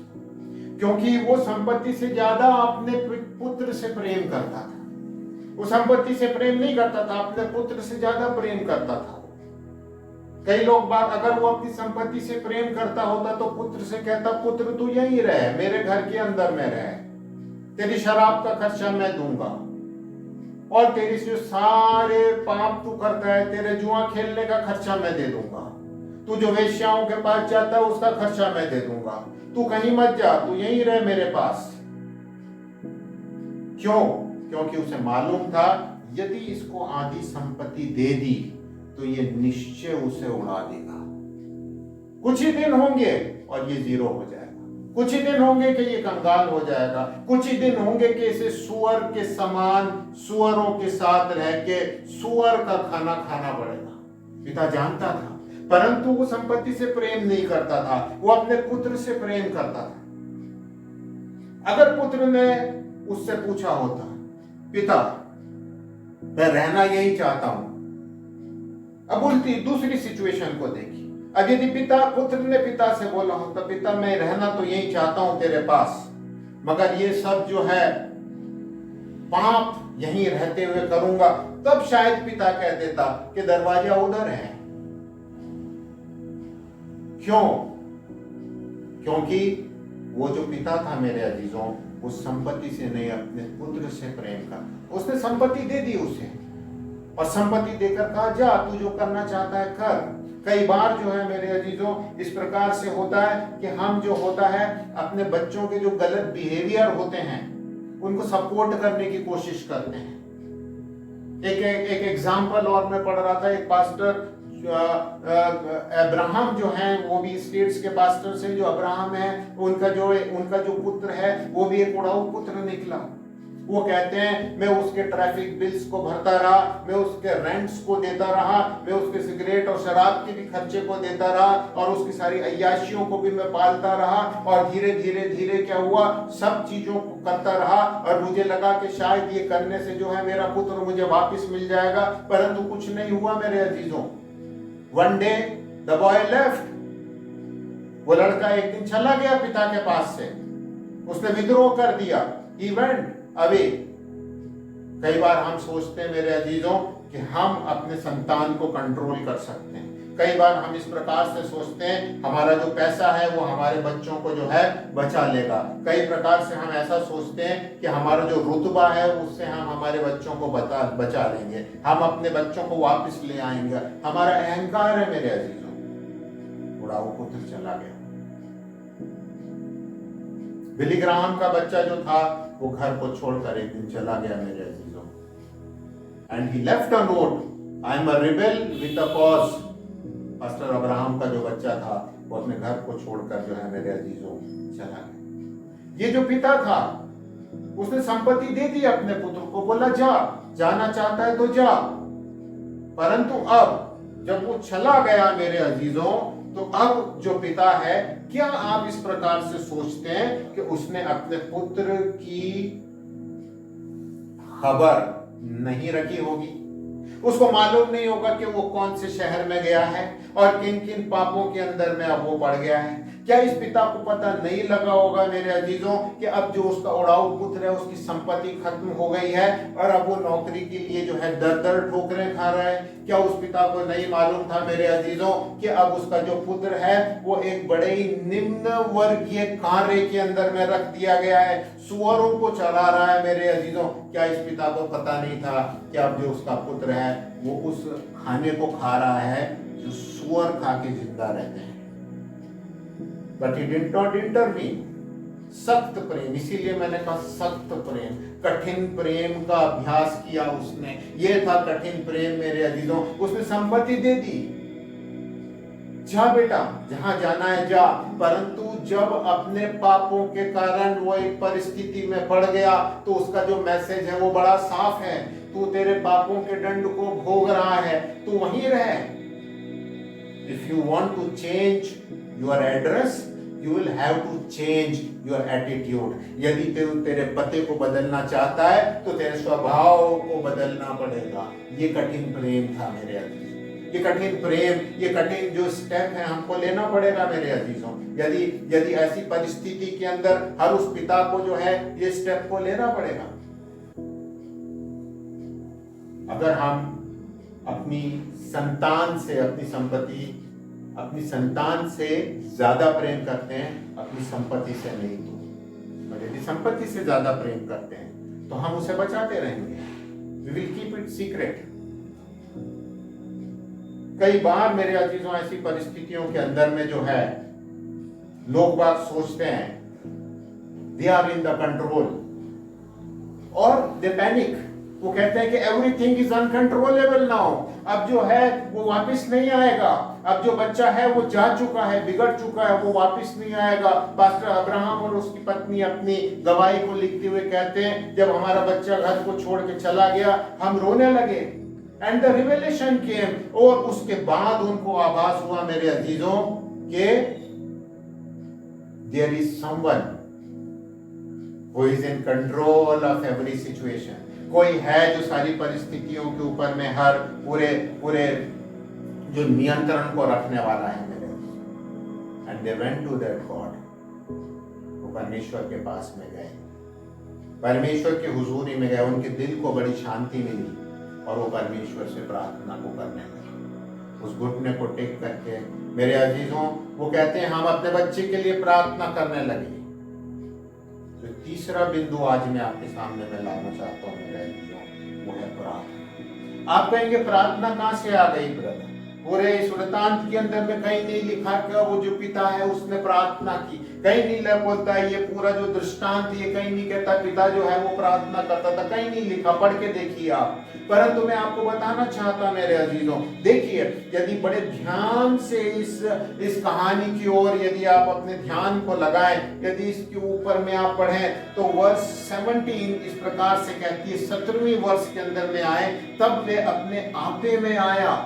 क्योंकि वो संपत्ति से ज्यादा अपने पुत्र से प्रेम करता था। वो संपत्ति से प्रेम नहीं करता था, अपने पुत्र से ज्यादा प्रेम करता था। कई लोग बात, अगर वो अपनी संपत्ति से प्रेम करता होता तो पुत्र से कहता, पुत्र तू यहीं रह, मेरे घर के अंदर में रह, तेरी शराब का खर्चा मैं दूंगा, और तेरी जो सारे पाप तू करता है, तेरे जुआ खेलने का खर्चा मैं दे दूंगा, तू जो वेश्याओं के पास जाता है उसका खर्चा मैं दे दूंगा, तू कहीं मत जा, तू यहीं रह मेरे पास। क्यों? क्योंकि उसे मालूम था यदि इसको आधी संपत्ति दे दी तो ये निश्चय उसे उड़ा देगा। कुछ ही दिन होंगे और ये जीरो हो जाएगा, कुछ ही दिन होंगे कि ये कंगाल हो जाएगा, कुछ ही दिन होंगे कि इसे सुअर के समान सुअरों के साथ रह के सुअर का खाना खाना पड़ेगा। पिता जानता था, परंतु वो संपत्ति से प्रेम नहीं करता था, वो अपने पुत्र से प्रेम करता था। अगर पुत्र ने उससे पूछा होता, पिता मैं रहना यही चाहता हूं, अब उल्टी दूसरी सिचुएशन को देखिए, अब यदि पुत्र ने पिता से बोला हो तो पिता मैं रहना तो यही चाहता हूं तेरे पास, मगर ये सब जो है पाप यहीं रहते हुए करूंगा, तब शायद पिता कह देता कि दरवाजा उधर है। क्यों? क्योंकि वो जो पिता था मेरे अजीजों, उस संपत्ति से नहीं अपने पुत्र से प्रेम का, उसने संपत्ति दे दी उसे और संपत्ति देकर कहा जा तू जो करना चाहता है कर। कई बार जो है मेरे अजीजों इस प्रकार से होता है कि हम जो होता है अपने बच्चों के जो गलत बिहेवियर होते हैं उनको सपोर्ट करने की कोशिश करते हैं। एक एग्जाम्पल और मैं पढ़ रहा था, एक पास्टर अब्राहम जो हैं वो भी स्टेट्स के पास्टर से, जो अब्राहम है उनका जो पुत्र है वो भी एक उड़ाऊ पुत्र निकला। वो कहते हैं मैं उसके ट्रैफिक बिल्स को भरता रहा, मैं उसके रेंट्स को देता रहा, मैं उसके सिगरेट और शराब के भी खर्चे को देता रहा और उसकी सारी अय्याशियों को भी मैं पालता रहा और धीरे धीरे धीरे क्या हुआ, सब चीजों को करता रहा और मुझे लगा कि शायद ये करने से जो है मेरा पुत्र मुझे वापस मिल जाएगा, परंतु कुछ नहीं हुआ मेरे अजीजों। One day the boy left, वो लड़का एक दिन चला गया पिता के पास से, उसने विद्रोह कर दिया, ही वेंट अवे। कई बार हम सोचते हैं मेरे अजीजों कि हम अपने संतान को कंट्रोल कर सकते हैं। कई बार हम इस प्रकार से सोचते हैं हमारा जो पैसा है वो हमारे बच्चों को जो है बचा लेगा। कई प्रकार से हम ऐसा सोचते हैं कि हमारा जो रुतबा है उससे हम हमारे बच्चों को बचा लेंगे, हम अपने बच्चों को वापस ले आएंगे। हमारा अहंकार है मेरे अजीजों। उड़ाऊ पुत्र चला गया। बिली ग्राहम का बच्चा जो था वो घर को छोड़कर एक दिन चला गया मेरे अजीजों। And he left a note, I am a rebel with a cause. Pastor Abraham का जो बच्चा था वो अपने घर को छोड़कर जो है मेरे अजीजों चला गया। ये जो पिता था उसने संपत्ति दे दी अपने पुत्र को, बोला जा, जाना चाहता है तो जा। परंतु अब जब वो चला गया मेरे अजीजों, तो अब जो पिता है, क्या आप इस प्रकार से सोचते हैं कि उसने अपने पुत्र की खबर नहीं रखी होगी? उसको मालूम नहीं होगा कि वो कौन से शहर में गया है और किन किन पापों के अंदर में अब वो पड़ गया है। क्या इस पिता को पता नहीं लगा होगा मेरे अजीजों कि अब जो उसका उड़ाऊ पुत्र है उसकी संपत्ति खत्म हो गई है और अब वो नौकरी के लिए जो है दर दर ठोकरें खा रहा है? क्या उस पिता को नहीं मालूम था मेरे अजीजों कि अब उसका जो पुत्र है वो एक बड़े ही निम्न वर्गीय कार्य के अंदर में रख दिया गया है, सुअरों को चला रहा है मेरे अजीजों? क्या इस पिता को पता नहीं था कि अब जो उसका पुत्र है वो उस खाने को खा रहा है जो सुअर खा के जिंदा रहते हैं? But he did not intervene. सख्त प्रेम, इसीलिए मैंने कहा सख्त प्रेम, कठिन प्रेम का अभ्यास किया उसने। ये था कठिन प्रेम मेरे अजीजों। उसने संपत्ति दे दी, जा बेटा जहां जाना है जा। परंतु जब अपने पापों के कारण वो एक परिस्थिति में पड़ गया तो उसका जो मैसेज है वो बड़ा साफ है, तू तेरे पापों के दंड को भोग रहा है, तू वहीं रह। If you want to change your address, you will have to change your attitude. यदि तेरे पते को बदलना चाहता है तो तेरे स्वभाव को बदलना पड़ेगा। ये कठिन प्रेम था मेरे अजीज। ये कठिन प्रेम, ये कठिन जो स्टेप है हमको लेना पड़ेगा मेरे अजीजों। यदि ऐसी परिस्थिति के अंदर हर उस पिता को जो है ये स्टेप को लेना पड़ेगा। अगर हम अपनी संतान से अपनी संपत्ति, अपनी संतान से ज्यादा प्रेम करते हैं, अपनी संपत्ति से नहीं तो। और यदि संपत्ति से ज्यादा प्रेम करते हैं तो हम उसे बचाते रहेंगे। We will keep it secret. कई बार मेरे अजीजों ऐसी परिस्थितियों के अंदर में जो है लोग बात सोचते हैं they are in the control और they panic। वो कहते हैं कि एवरीथिंग इज अनकंट्रोलेबल नाउ। अब जो है वो वापस नहीं आएगा। अब जो बच्चा है वो जा चुका है, बिगड़ चुका है, वो वापस नहीं आएगा। पास्टर अब्राहम और उसकी पत्नी अपनी गवाही को लिखते हुए कहते हैं, जब हमारा बच्चा घर को छोड़ के चला गया हम रोने लगे। एंड द रिवेलेशन केम, और उसके बाद उनको आभास हुआ मेरे अजीजों के there is someone who is in control of every situation. कोई है जो सारी परिस्थितियों के ऊपर में हर पूरे जो नियंत्रण को रखने वाला है मेरे। And they went to that God, वो परमेश्वर के पास में गए, परमेश्वर के हुजूरी में गए, उनके दिल को बड़ी शांति मिली और वो परमेश्वर से प्रार्थना को करने लगे। उस घुटने को टेक करके मेरे अजीजों, वो कहते हैं हम अपने बच्चे के लिए प्रार्थना करने लगे। जो तीसरा बिंदु आज मैं आपके सामने में लाना चाहता हूँ मेरे अजीजों, वो है प्रार्थना। आप कहेंगे प्रार्थना कहाँ से आ गई ब्रदर? पूरे इस वृतांत के अंदर में कहीं नहीं लिखा कि वो जो पिता है उसने प्रार्थना की, कहीं नहीं बोलता है ये पूरा जो दृष्टांत, ये कहीं नहीं कहता पिता जो है वो प्रार्थना करता था, कहीं नहीं लिखा, पढ़ के देखिए आप। परंतु मैं आपको बताना चाहता मेरे अजीजों, देखिए यदि बड़े ध्यान से इस कहानी की ओर यदि आप अपने ध्यान को लगाएं, यदि इसके ऊपर में आप पढ़ें तो वर्ष 17 इस प्रकार से कहती है, 17वीं वर्ष के अंदर में आए, तब वे अपने आपे में आया।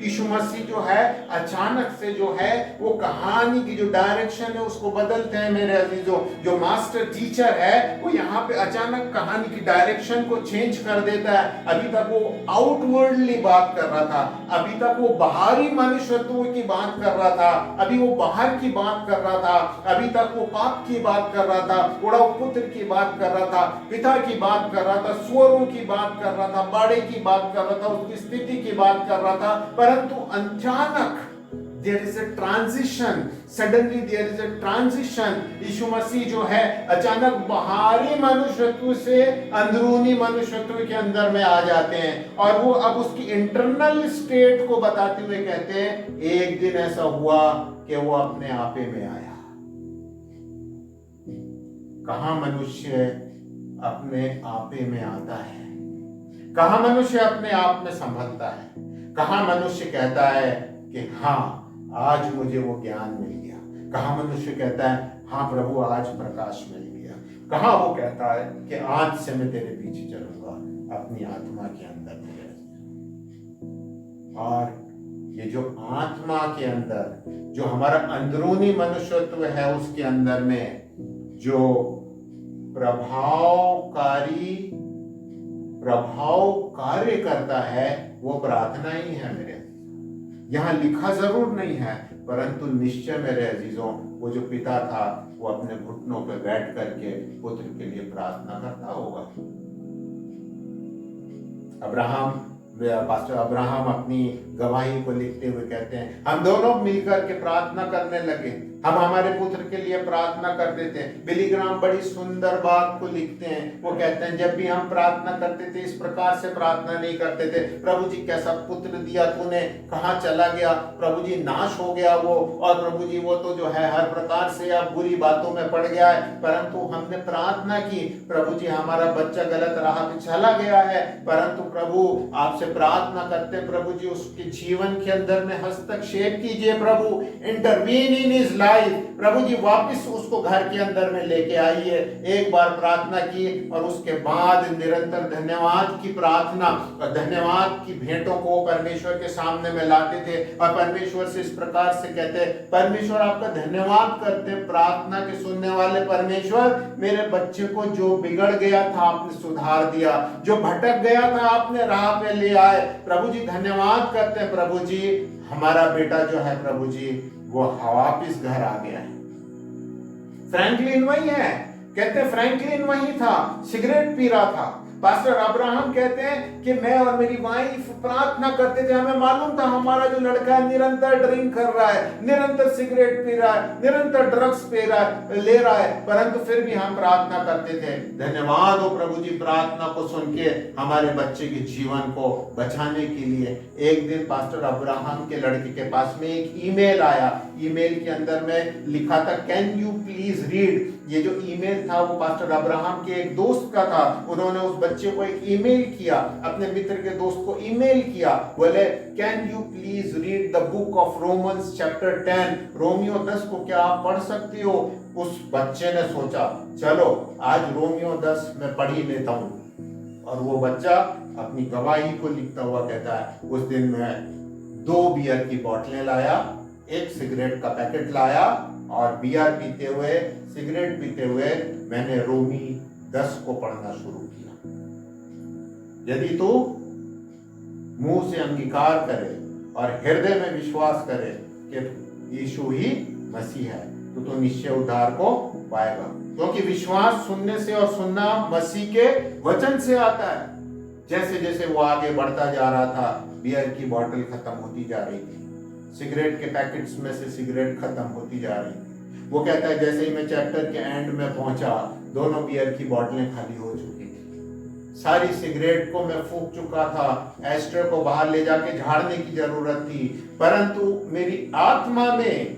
यीशु मसीह जो है अचानक से जो है वो कहानी की जो डायरेक्शन है उसको बदलते हैं मेरे अजीजों। जो मास्टर टीचर है वो यहाँ पे अचानक कहानी की डायरेक्शन को चेंज कर देता है। अभी तक वो आउटवर्डली बात कर रहा था, अभी तक वो बाहरी मनुष्यत्व की बात कर रहा था, अभी वो बाहर की बात कर रहा था, अभी तक वो पाप की बात कर रहा था, उड़ाऊ पुत्र की बात कर रहा था, पिता की बात कर रहा था, स्वरों की बात कर रहा था, बाड़े की बात कर रहा था, उसकी स्थिति की बात कर रहा था। परंतु अचानक there is a transition, suddenly there is a transition। यीशु मसीह जो है अचानक बाहरी मनुष्यत्व से अंदरूनी मनुष्यत्व के अंदर में आ जाते हैं और वो अब उसकी इंटरनल स्टेट को बताते हुए कहते हैं, एक दिन ऐसा हुआ कि वो अपने आपे में आया। कहां मनुष्य अपने आपे में आता है, कहां मनुष्य अपने आप में संभलता है, कहां मनुष्य कहता है कि हाँ आज मुझे वो ज्ञान मिल गया, कहां मनुष्य कहता है हाँ प्रभु आज प्रकाश मिल गया, कहां वो कहता है कि आज से मैं तेरे पीछे चलूंगा अपनी आत्मा के अंदर में। और ये जो आत्मा के अंदर जो हमारा अंदरूनी मनुष्यत्व है उसके अंदर में जो प्रभाव कार्य करता है वो प्रार्थना ही है मेरे। यहाँ लिखा जरूर नहीं है परंतु निश्चय मेरे अजीजों, वो जो पिता था वो अपने घुटनों पे बैठ करके पुत्र के लिए प्रार्थना करता होगा। पास्टर अब्राहम अपनी गवाही को लिखते हुए कहते हैं, हम दोनों मिलकर के प्रार्थना करने लगे, हम हमारे पुत्र के लिए प्रार्थना करते थे। बिली ग्राम बड़ी सुंदर बात को लिखते हैं, वो कहते हैं जब भी हम प्रार्थना करते थे इस प्रकार से प्रार्थना नहीं करते थे, प्रभु जी कैसा पुत्र दिया तूने, कहाँ चला गया, प्रभु जी नाश हो गया वो, और प्रभु जी वो तो जो है हर प्रकार से अब बुरी बातों में पड़ गया है। परंतु हमने प्रार्थना की, प्रभु जी हमारा बच्चा गलत राह पे चला गया है, परंतु प्रभु आपसे प्रार्थना करते, प्रभु जी उसके जीवन के अंदर में हस्तक्षेप कीजिए, प्रभु इंटरवीन इन हिज लाइफ, प्रभु जी वापस उसको घर के अंदर में लेके आइए। एक बार प्रार्थना की और उसके बाद निरंतर धन्यवाद की प्रार्थना और धन्यवाद की भेंटों को परमेश्वर के सामने में लाते थे और परमेश्वर से इस प्रकार से कहते, परमेश्वर आपका धन्यवाद करते, प्रार्थना के सुनने वाले परमेश्वर, मेरे बच्चे को जो बिगड़ गया था आपने सुधार दिया, जो भटक गया था आपने राह पे ले आए, प्रभु जी धन्यवाद करते हैं। प्रभु जी हमारा बेटा जो है प्रभु जी वो वापिस घर आ गया है। फ्रैंकलिन वही है, कहते फ्रैंकलिन वही था, सिगरेट पी रहा था। पास्टर अब्राहम कहते हैं कि मैं और मेरी वाइफ प्रार्थना करते थे, हमें मालूम था हमारा जो लड़का है निरंतर ड्रिंक कर रहा है, निरंतर सिगरेट पी रहा है, निरंतर ड्रग्स ले रहा है, परंतु फिर भी हम प्रार्थना करते थे। धन्यवाद हो प्रभु जी प्रार्थना को सुन के हमारे बच्चे के जीवन को बचाने के लिए। एक दिन पास्टर अब्राहम के लड़के के पास में एक ईमेल आया, ईमेल के अंदर में लिखा था कैन यू प्लीज रीड। ये जो ईमेल था वो पास्टर अब्राहम के एक दोस्त का था, उन्होंने उस बच्चे को एक ईमेल किया, अपने मित्र के दोस्त को ईमेल किया, बोले can you please read the book of Romans chapter 10, Romeo 10 को क्या आप पढ़ सकती हो। उस बच्चे ने सोचा चलो आज रोमियो 10 मैं पढ़ ही लेता हूँ, और वो बच्चा अपनी गवाही को लिखता हुआ कहता है उस दिन मैं 2 बियर की बोतलें लाया, 1 सिगरेट का पैकेट लाया और बियर पीते हुए सिगरेट पीते हुए मैंने रोमी 10 को पढ़ना शुरू किया। यदि तू मुंह से अंगीकार करे और हृदय में विश्वास करे कि यीशु ही मसीह है, तो निश्चय उद्धार को पाएगा। क्योंकि विश्वास सुनने से और सुनना मसीह के वचन से आता है। जैसे जैसे वो आगे बढ़ता जा रहा था, बियर की बोतल खत्म होती जा रही थी, सिगरेट के पैकेट्स में से सिगरेट खत्म होती जा रही थी। वो कहता है जैसे ही मैं चैप्टर के एंड में पहुंचा, दोनों बियर की बोतलें खाली हो चुकी थी। सारी सिगरेट को मैं फूंक चुका था, एस्टर को बाहर ले जाके झाड़ने की जरूरत थी, परंतु मेरी आत्मा में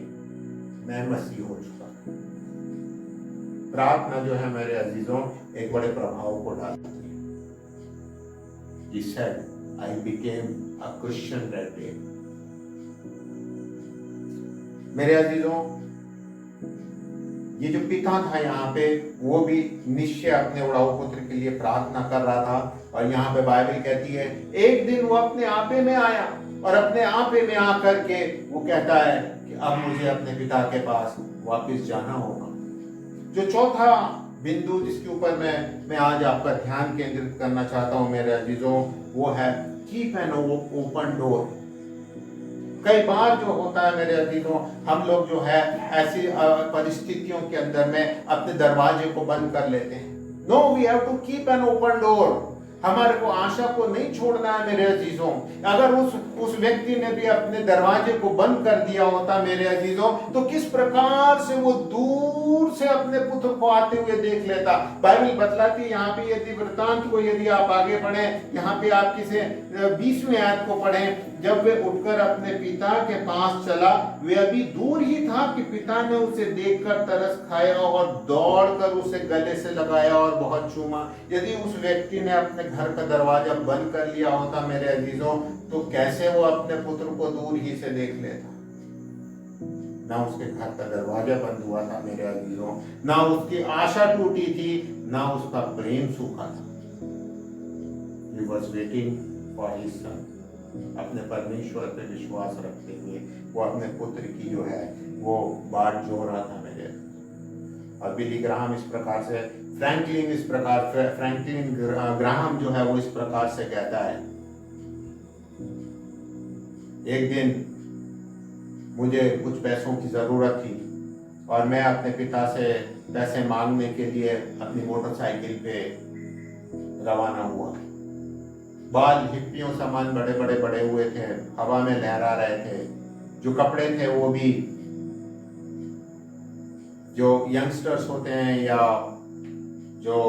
मैं मसीह हो चुका। प्रार्थना जो है मेरे अजीजों एक बड़े प्रभाव को डालती है। He said, I became a Christian that day. मेरे अजीजों, ये जो पिता था यहाँ पे, वो भी निश्चय अपने उड़ाऊ पुत्र के लिए प्रार्थना कर रहा था। और यहाँ पे बाइबल कहती है एक दिन वो अपने आपे में आया और अपने आपे में आकर के वो कहता है कि अब मुझे अपने पिता के पास वापस जाना होगा। जो चौथा बिंदु जिसके ऊपर मैं आज आपका ध्यान केंद्रित करना चाहता हूं मेरे अजीजों, वो है कीप एन ओपन डोर। कई बार जो होता है मेरे अजीजों, हम लोग जो है ऐसी परिस्थितियों के अंदर में अपने दरवाजे को बंद कर लेते हैं। No, we have to keep an open door. हमारे को आशा को नहीं छोड़ना है मेरे अजीजों। अगर उस व्यक्ति ने भी अपने दरवाजे को बंद कर दिया होता मेरे अजीजों, तो किस प्रकार से वो दूर से अपने पुत्र को आते हुए देख लेता। बाइबल बतलाती है यहाँ पे, यदि वृत्तांत को यदि आप आगे पढ़ें, यहाँ पे आप किसे 20वें आयत को पढ़ें, जब वे उठकर अपने पिता के पास चला, वे अभी दूर ही था कि पिता ने उसे देखकर तरस खाया और दौड़कर उसे गले से लगाया और बहुत चूमा। यदि उस व्यक्ति ने अपने घर का दरवाजा बंद कर लिया होता मेरे अजीजों, तो कैसे वो अपने पुत्र को दूर ही से देख लेता। ना उसके घर का दरवाजा बंद हुआ था मेरे अजीजों, ना उसकी आशा टूटी थी, ना उसका प्रेम सूखा था। He was waiting for his son. अपने परमेश्वर पे विश्वास रखते हुए वो अपने पुत्र की जो है वो बाट जो रहा था मेरे। और बिली ग्राहम इस प्रकार से, फ्रैंकलिन ग्राहम जो है वो इस प्रकार से कहता है, एक दिन मुझे कुछ पैसों की जरूरत थी और मैं अपने पिता से पैसे मांगने के लिए अपनी मोटरसाइकिल पे रवाना हुआ। बाल हिप्पियों समान बड़े बड़े बड़े हुए थे, हवा में लहरा रहे थे। जो कपड़े थे वो भी जो यंगस्टर्स होते हैं या जो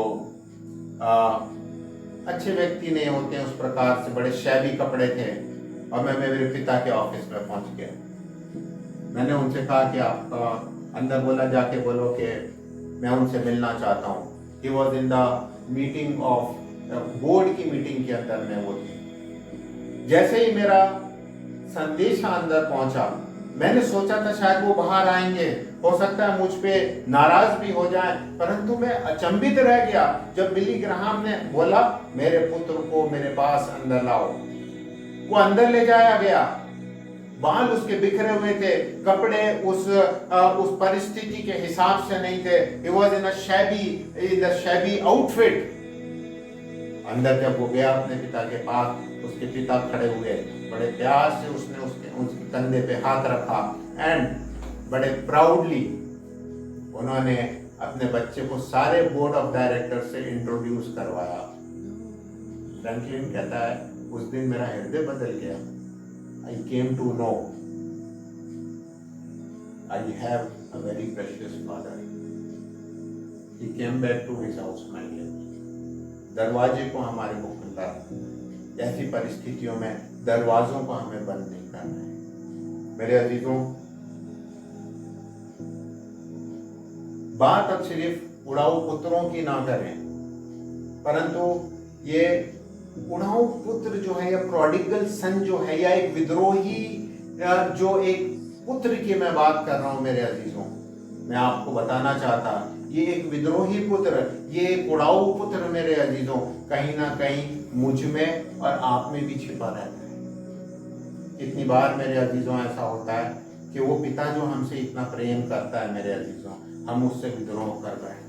अच्छे व्यक्ति नहीं होते हैं उस प्रकार से बड़े शैबी कपड़े थे। और मैं मेरे पिता के ऑफिस में पहुंच गया। मैंने उनसे कहा कि आप अंदर बोला, जाके बोलो कि मैं उनसे मिलना चाहता हूँ। He was in the meeting of board की मीटिंग के अंदर में वो थे। जैसे ही मेरा संदेशा अंदर पहुंचा, मैंने सोचा था शायद वो बाहर आएंगे, हो सकता है मुझ पे नाराज भी हो जाए, परंतु मैं अचंभित रह गया जब बिली ग्राहम ने बोला मेरे पुत्र को मेरे पास अंदर लाओ। वो अंदर ले जाया गया। बाल उसके बिखरे हुए थे, कपड़े उस परिस्थिति के हिसाब से नहीं थे। He was in a shabby outfit। अंदर जब वो गया अपने पिता के पास, उसके पिता खड़े हुए, बड़े प्यार से उसने उसके कंधे पे हाथ रखा एंड बड़े प्राउडली उन्होंने अपने बच्चे को सारे बोर्ड ऑफ डायरेक्टर से इंट्रोड्यूस करवाया। फ्रैंकलिन कहता है उस दिन मेरा हृदय बदल गया। I came to know I have a very precious father. He came back to his house my dear. दरवाजे को हमारे को खुला रखना। ऐसी परिस्थितियों में दरवाजों को हमें बंद नहीं करना है मेरे अजीजों। बात अब सिर्फ उड़ाऊ पुत्रों की ना करें, परंतु ये उड़ाऊ पुत्र जो है या प्रोडिगल सन जो है या एक विद्रोही जो एक पुत्र की मैं बात कर रहा हूं मेरे अजीजों। मैं आपको बताना चाहता, ये एक विद्रोही पुत्र, ये एक उड़ाऊ पुत्र मेरे अजीजों कहीं ना कहीं मुझ में और आप में भी छिपा रहता है। कितनी बार मेरे अजीजों ऐसा होता है कि वो पिता जो हमसे इतना प्रेम करता है मेरे अजीजों, हम उससे विद्रोह कर रहे हैं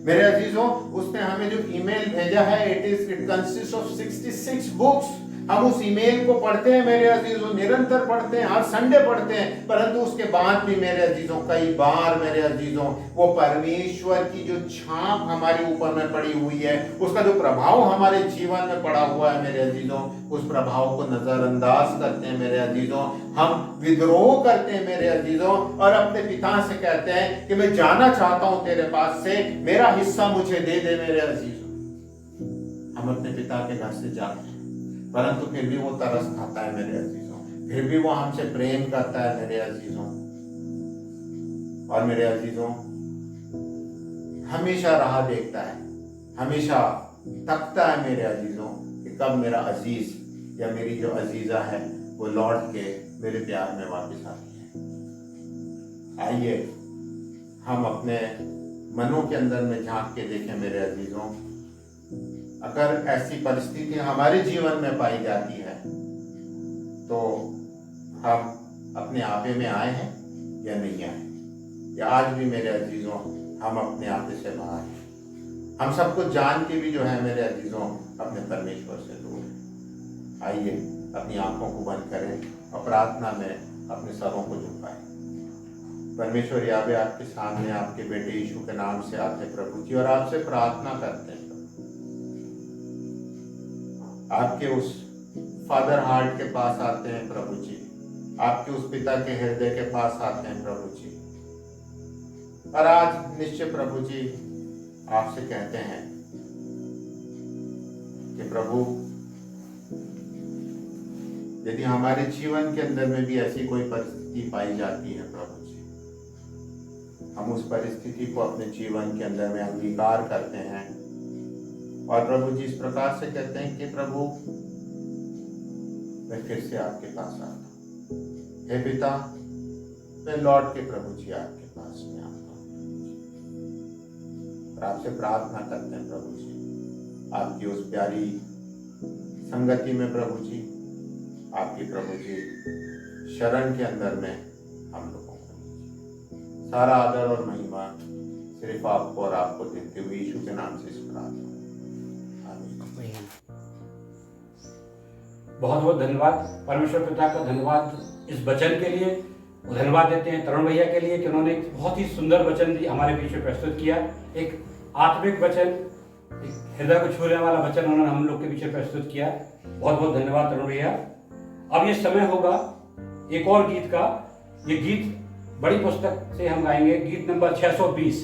मेरे अजीजों। उसने हमें जो ईमेल भेजा है, इट कंसिस्ट ऑफ 66 बुक्स। हम उस ईमेल को पढ़ते हैं मेरे अजीजों, निरंतर पढ़ते हैं, हर संडे पढ़ते हैं, परंतु उसके बाद भी मेरे अजीजों कई बार मेरे अजीजों वो परमेश्वर की जो छाप हमारे ऊपर में पड़ी हुई है, उसका जो प्रभाव हमारे जीवन में पड़ा हुआ है मेरे अजीजों, उस प्रभाव को नजरअंदाज करते हैं मेरे अजीजों। हम विद्रोह करते हैं मेरे अजीजों और अपने पिता से कहते हैं कि मैं जाना चाहता हूं तेरे पास से, मेरा हिस्सा मुझे दे दे मेरे अजीजों। हम अपने पिता के घर से जाते हैं, परंतु फिर भी वो तरस खाता है मेरे अजीजों, फिर भी वो हमसे प्रेम करता है मेरे अजीजों। और मेरे अजीजों हमेशा राह देखता है, हमेशा तकता है मेरे अजीजों कि कब मेरा अजीज या मेरी जो अजीजा है वो लौट के मेरे प्यार में वापस आती है। आइए हम अपने मनों के अंदर में झांक के देखें मेरे अजीजों, अगर ऐसी परिस्थिति हमारे जीवन में पाई जाती है तो हम अपने आपे में आए हैं या नहीं आए, या आज भी मेरे अजीजों हम अपने आपे से बाहर हैं। हम सबको जान के भी जो है मेरे अजीजों अपने परमेश्वर से दूर हैं। आइए अपनी आंखों को बंद करें और प्रार्थना में अपने सरों को झुकाएं। परमेश्वर यावे आपके सामने आपके बेटे यीशु के नाम से आते हैं प्रभु जी, और आपसे प्रार्थना करते हैं आपके उस फादर हार्ट के पास आते हैं प्रभु जी, आपके उस पिता के हृदय के पास आते हैं प्रभु जी। और आज निश्चय प्रभु जी आपसे कहते हैं कि प्रभु यदि हमारे जीवन के अंदर में भी ऐसी कोई परिस्थिति पाई जाती है प्रभु जी, हम उस परिस्थिति को अपने जीवन के अंदर में अंगीकार करते हैं और प्रभु जी इस प्रकार से कहते हैं कि प्रभु मैं फिर से आपके पास आता हूं, हे पिता मैं लौट के प्रभु जी आपके पास में आता हूं। और आपसे प्रार्थना करते हैं प्रभु जी आपकी उस प्यारी संगति में प्रभु जी, आपकी प्रभु जी शरण के अंदर में हम लोगों को सारा आदर और महिमा सिर्फ आपको और आपको देते हुए यीशु के नाम से इस प्रार्थना। बहुत बहुत धन्यवाद परमेश्वर पिता का, धन्यवाद इस वचन के लिए। धन्यवाद देते हैं तरुण भैया के लिए कि उन्होंने एक बहुत ही सुंदर वचन हमारे बीच में प्रस्तुत किया, एक आत्मिक वचन, एक हृदय को छूने वाला वचन उन्होंने हम लोग के बीच में प्रस्तुत किया। बहुत बहुत धन्यवाद तरुण भैया। अब ये समय होगा एक और गीत का। ये गीत बड़ी पुस्तक से हम गाएंगे, गीत नंबर 620,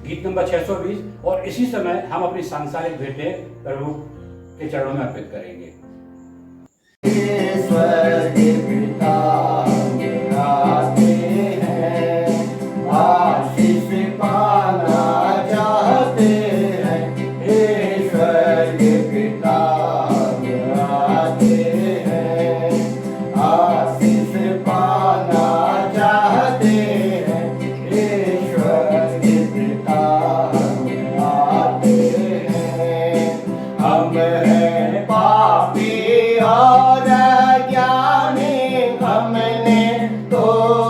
गीत नंबर 620। और इसी समय हम अपनी सांसारिक भेंटें प्रभु के चरणों में अर्पित करेंगे। ईश्वर के पिता आते हैं, आशीष पाना चाहते हैं। ईश्वर के पिता आते हैं, आशीष पाना चाहते हैं। ईश्वर के पिता आते हैं, हम हैं पापी और ज्ञानी, हमने तो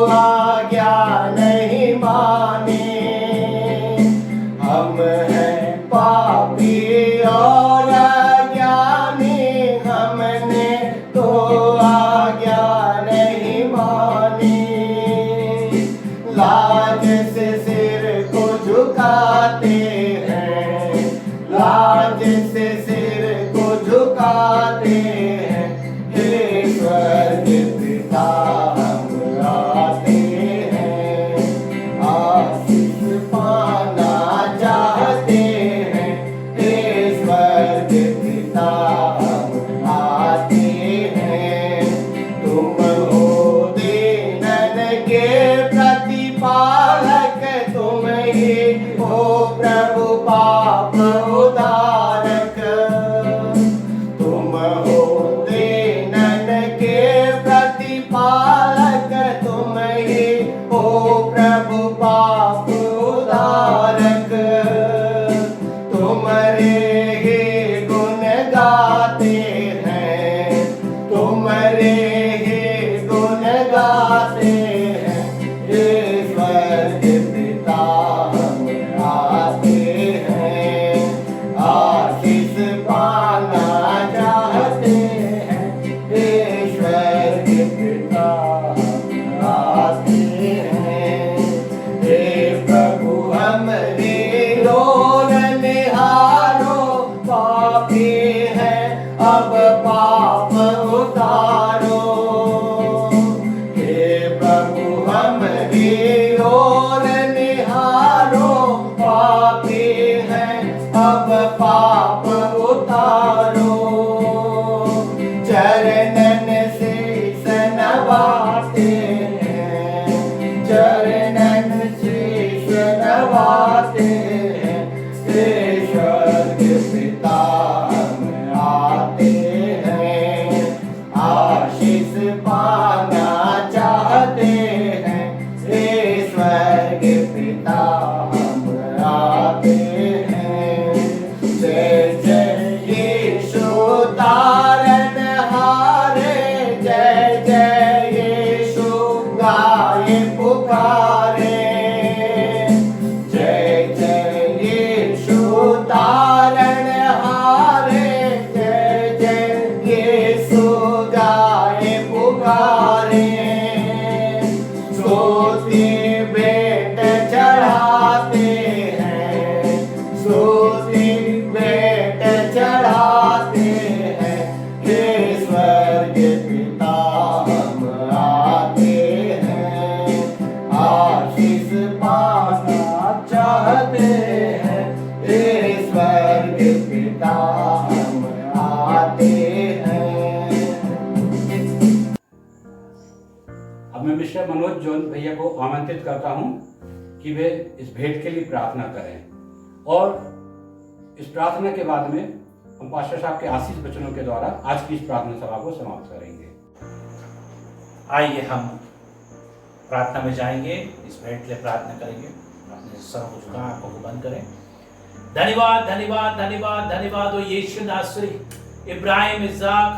आज्ञा नहीं मानी। हम हैं पापी और ज्ञानी, हमने तो आज्ञा नहीं मानी। लाज से सिर को झुकाते हैं, लाज से सिर को झुकाते हैं। ईश्वर के पिता हम आते हैं, आशीष पाना चाहते हैं। ईश्वर के पिता हम आते हैं, तुम हो दीनन के प्रतिपालक, तुम ही हो प्रभु पाप उदारक। तुम अब मैं मिस्टर मनोज जॉन भैया को आमंत्रित करता हूं कि वे इस भेंट के लिए प्रार्थना करें और इस प्रार्थना के बाद में हम पास्टर साहब के आशीष वचनों के द्वारा आज की इस प्रार्थना सभा को समाप्त करेंगे। आइए हम प्रार्थना में जाएंगे, इस भेंट के लिए प्रार्थना करेंगे। अपने सर को झुका, आंखों को बंद करें। धन्यवाद धन्यवाद धन्यवाद धन्यवाद ओ यीशु नासरी, इब्राहिम, इस्हाक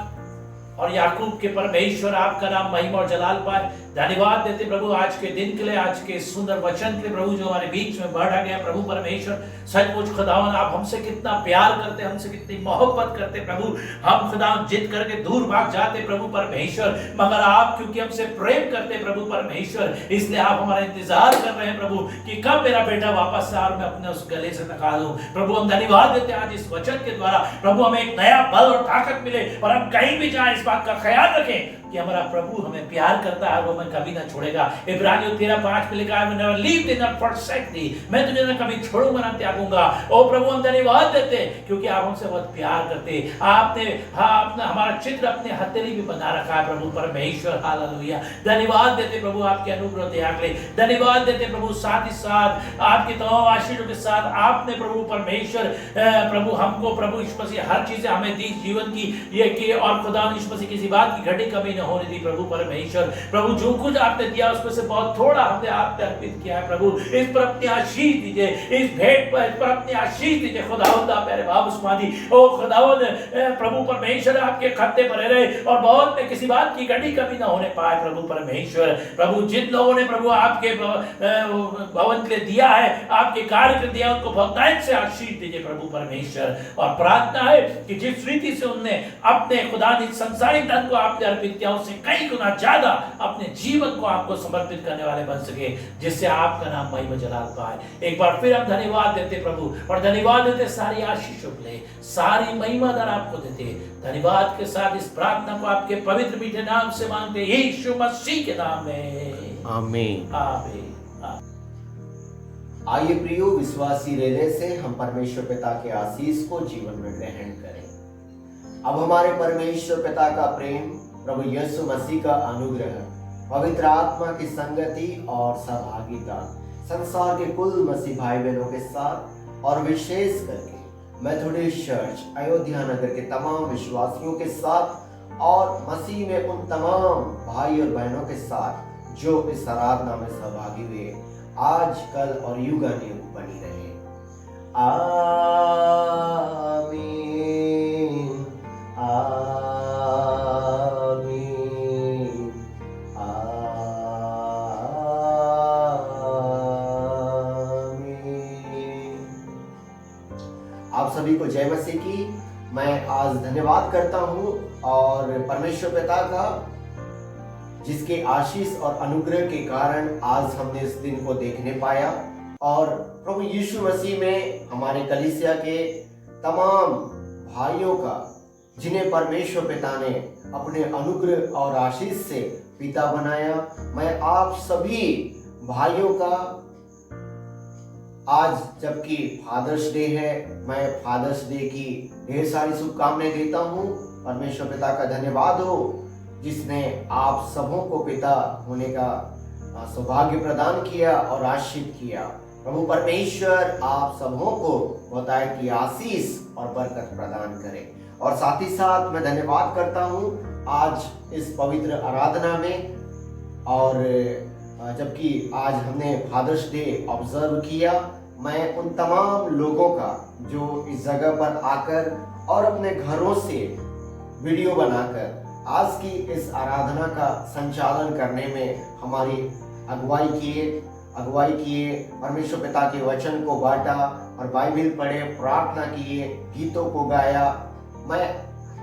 और याकूब के परमेश्वर, आपका नाम महिमा और जलाल पाए। धन्यवाद देते प्रभु आज के दिन के लिए, आज के सुंदर वचन के लिए प्रभु जो हमारे बीच में बढ़ा गया। प्रभु परमेश्वर सचमुच खुदावन आप हमसे कितना प्यार करते, हमसे कितनी मोहब्बत करते प्रभु। हम खुदावन जिद करके दूर भाग जाते प्रभु परमेश्वर, मगर आप क्योंकि हमसे प्रेम करते प्रभु परमेश्वर, इसलिए आप हमारा इंतजार कर रहे हैं प्रभु कि कब मेरा बेटा वापस आए और मैं अपने उस गले से निकालूं। प्रभु हम धन्यवाद देते हैं आज इस वचन के द्वारा प्रभु हमें एक नया बल और ताकत मिले और हम कहीं भी जाए इस बात का ख्याल रखें कि हमारा प्रभु हमें प्यार करता है, वो हमें कभी ना छोड़ेगा। इब्रानियों 13:5 में लिखा है, never leave thee nor forsake thee, मैं तुझे ना कभी छोड़ूंगा ना त्यागूंगा। ओ प्रभु हम धन्यवाद देते क्योंकि आप हमसे बहुत प्यार करते। आपने हमारा चित्र अपने हथेली में बना रखा है प्रभु परमेश्वर। हालेलुया, धन्यवाद देते प्रभु आपके अनुग्रह दया के लिए। धन्यवाद देते प्रभु, साथ ही साथ आपके तमाम आशीषों के साथ आपने प्रभु परमेश्वर प्रभु हमको प्रभु यीशु मसीह हर चीजें हमें दी जीवन की, ये की और खुदा यीशु मसीह किसी बात की घटी कमी न होने दी प्रभु परमेश्वर। प्रभु जो कुछ आपने दिया उसमें से बहुत थोड़ा हमने आप पे अर्पित किया है प्रभु। इस पर अपनी आशीष दीजिए, इस भेंट पर अपनी आशीष दीजिए खुदावंद। आप मेरे बाप उस्मानी ओ खुदावंद प्रभु परमेश्वर आपके खत्ते भरे रहे और बहुत में किसी बात की घटी कमी न होने पाए प्रभु परमेश्वर। प्रभु जिन लोगों ने प्रभु आपके भवन के लिए दिया है, आपके कार्य के लिए दिया, उनको बहुतायत से आशीष दीजिए प्रभु परमेश्वर। और प्रार्थना है कि जिस रीति से उन्होंने अपने खुदा ने संसारिक धन को आपने अर्पित किया उससे कई गुना ज्यादा अपने जीवन को आपको समर्पित करने वाले बन सके, जिससे आपका नाम महिमा जलाल पाए। एक बार फिर हम धन्यवाद देते प्रभु और धन्यवाद देते सारी आशीषों के लिए, सारी महिमा दर आपको देते। धन्यवाद के साथ इस प्रार्थना को आपके पवित्र मीठे नाम से मांगते यीशु मसीह के नाम में, आमीन आमीन। आइए प्रियो, विश्वासी हृदय से हम परमेश्वर पिता के आशीष को जीवन में ग्रहण करें। अब हमारे परमेश्वर पिता का प्रेम, प्रभु यीशु मसीह का अनुग्रह, पवित्र आत्मा की संगति और सहभागिता संसार के कुल मसीह भाई बहनों के साथ और विशेष करके मेथोडिस्ट चर्च अयोध्या नगर के तमाम विश्वासियों के साथ और मसीह में उन तमाम भाई और बहनों के साथ जो इस आराधना में सहभागी हुए, आज कल और युगानुयुग बनी रहे। आमीन आमीन आमीन। आप सभी को जय मसीह की। मैं आज धन्यवाद करता हूँ और परमेश्वर पिता का, जिसके आशीष और अनुग्रह के कारण आज हमने इस दिन को देखने पाया और प्रभु यीशु मसीह में हमारे कलीसिया के तमाम भाइयों का, जिन्हें परमेश्वर पिता ने अपने अनुग्रह और आशीष से पिता बनाया, मैं आप सभी भाइयों का आज जबकि फादर्स डे है, मैं फादर्स डे की ढेर सारी शुभकामनाएं देता हूँ। परमेश्वर पिता का धन्यवाद हो जिसने आप सबों को पिता होने का सौभाग्य प्रदान किया और आशीष किया। प्रभु परमेश्वर आप सबों को बहुतायत की आशीष और बरकत प्रदान करे। और साथ ही साथ मैं धन्यवाद करता हूँ आज इस पवित्र आराधना में, और जबकि आज हमने फादर्स डे ऑब्जर्व किया, मैं उन तमाम लोगों का जो इस जगह पर आकर और अपने घरों से वीडियो बनाकर आज की इस आराधना का संचालन करने में हमारी अगुवाई किए, परमेश्वर पिता के वचन को बांटा और बाइबल पढ़े, प्रार्थना किए, गीतों को गाया, मैं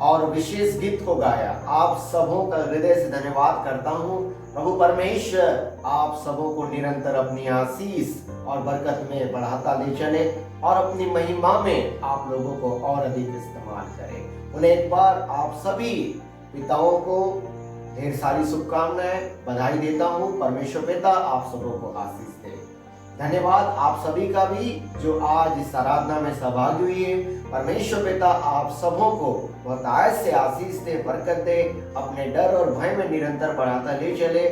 और विशेष गीत को गाया। आप सबों का हृदय से धन्यवाद करता हूँ। प्रभु परमेश्वर आप सबों को निरंतर अपनी आशीष और बरकत में बढ़ाता ले चले और अपनी महिमा में आप लोगों को और अधिक इस्तेमाल करे। उन्हें एक बार आप सभी पिताओं को ढेर सारी शुभकामनाएं, बधाई देता हूँ। परमेश्वर पिता आप सबों को आशीष दे। धन्यवाद आप सभी का भी जो आज इस आराधना में सहभागी हुई है। परमेश्वर पिता आप सबों को बहुतायत से आशीष दे, बरकत दे, अपने डर और भय में निरंतर बढ़ाता ले चले।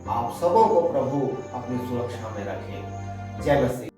आप सबों को प्रभु अपनी सुरक्षा में रखे। जय मसीह।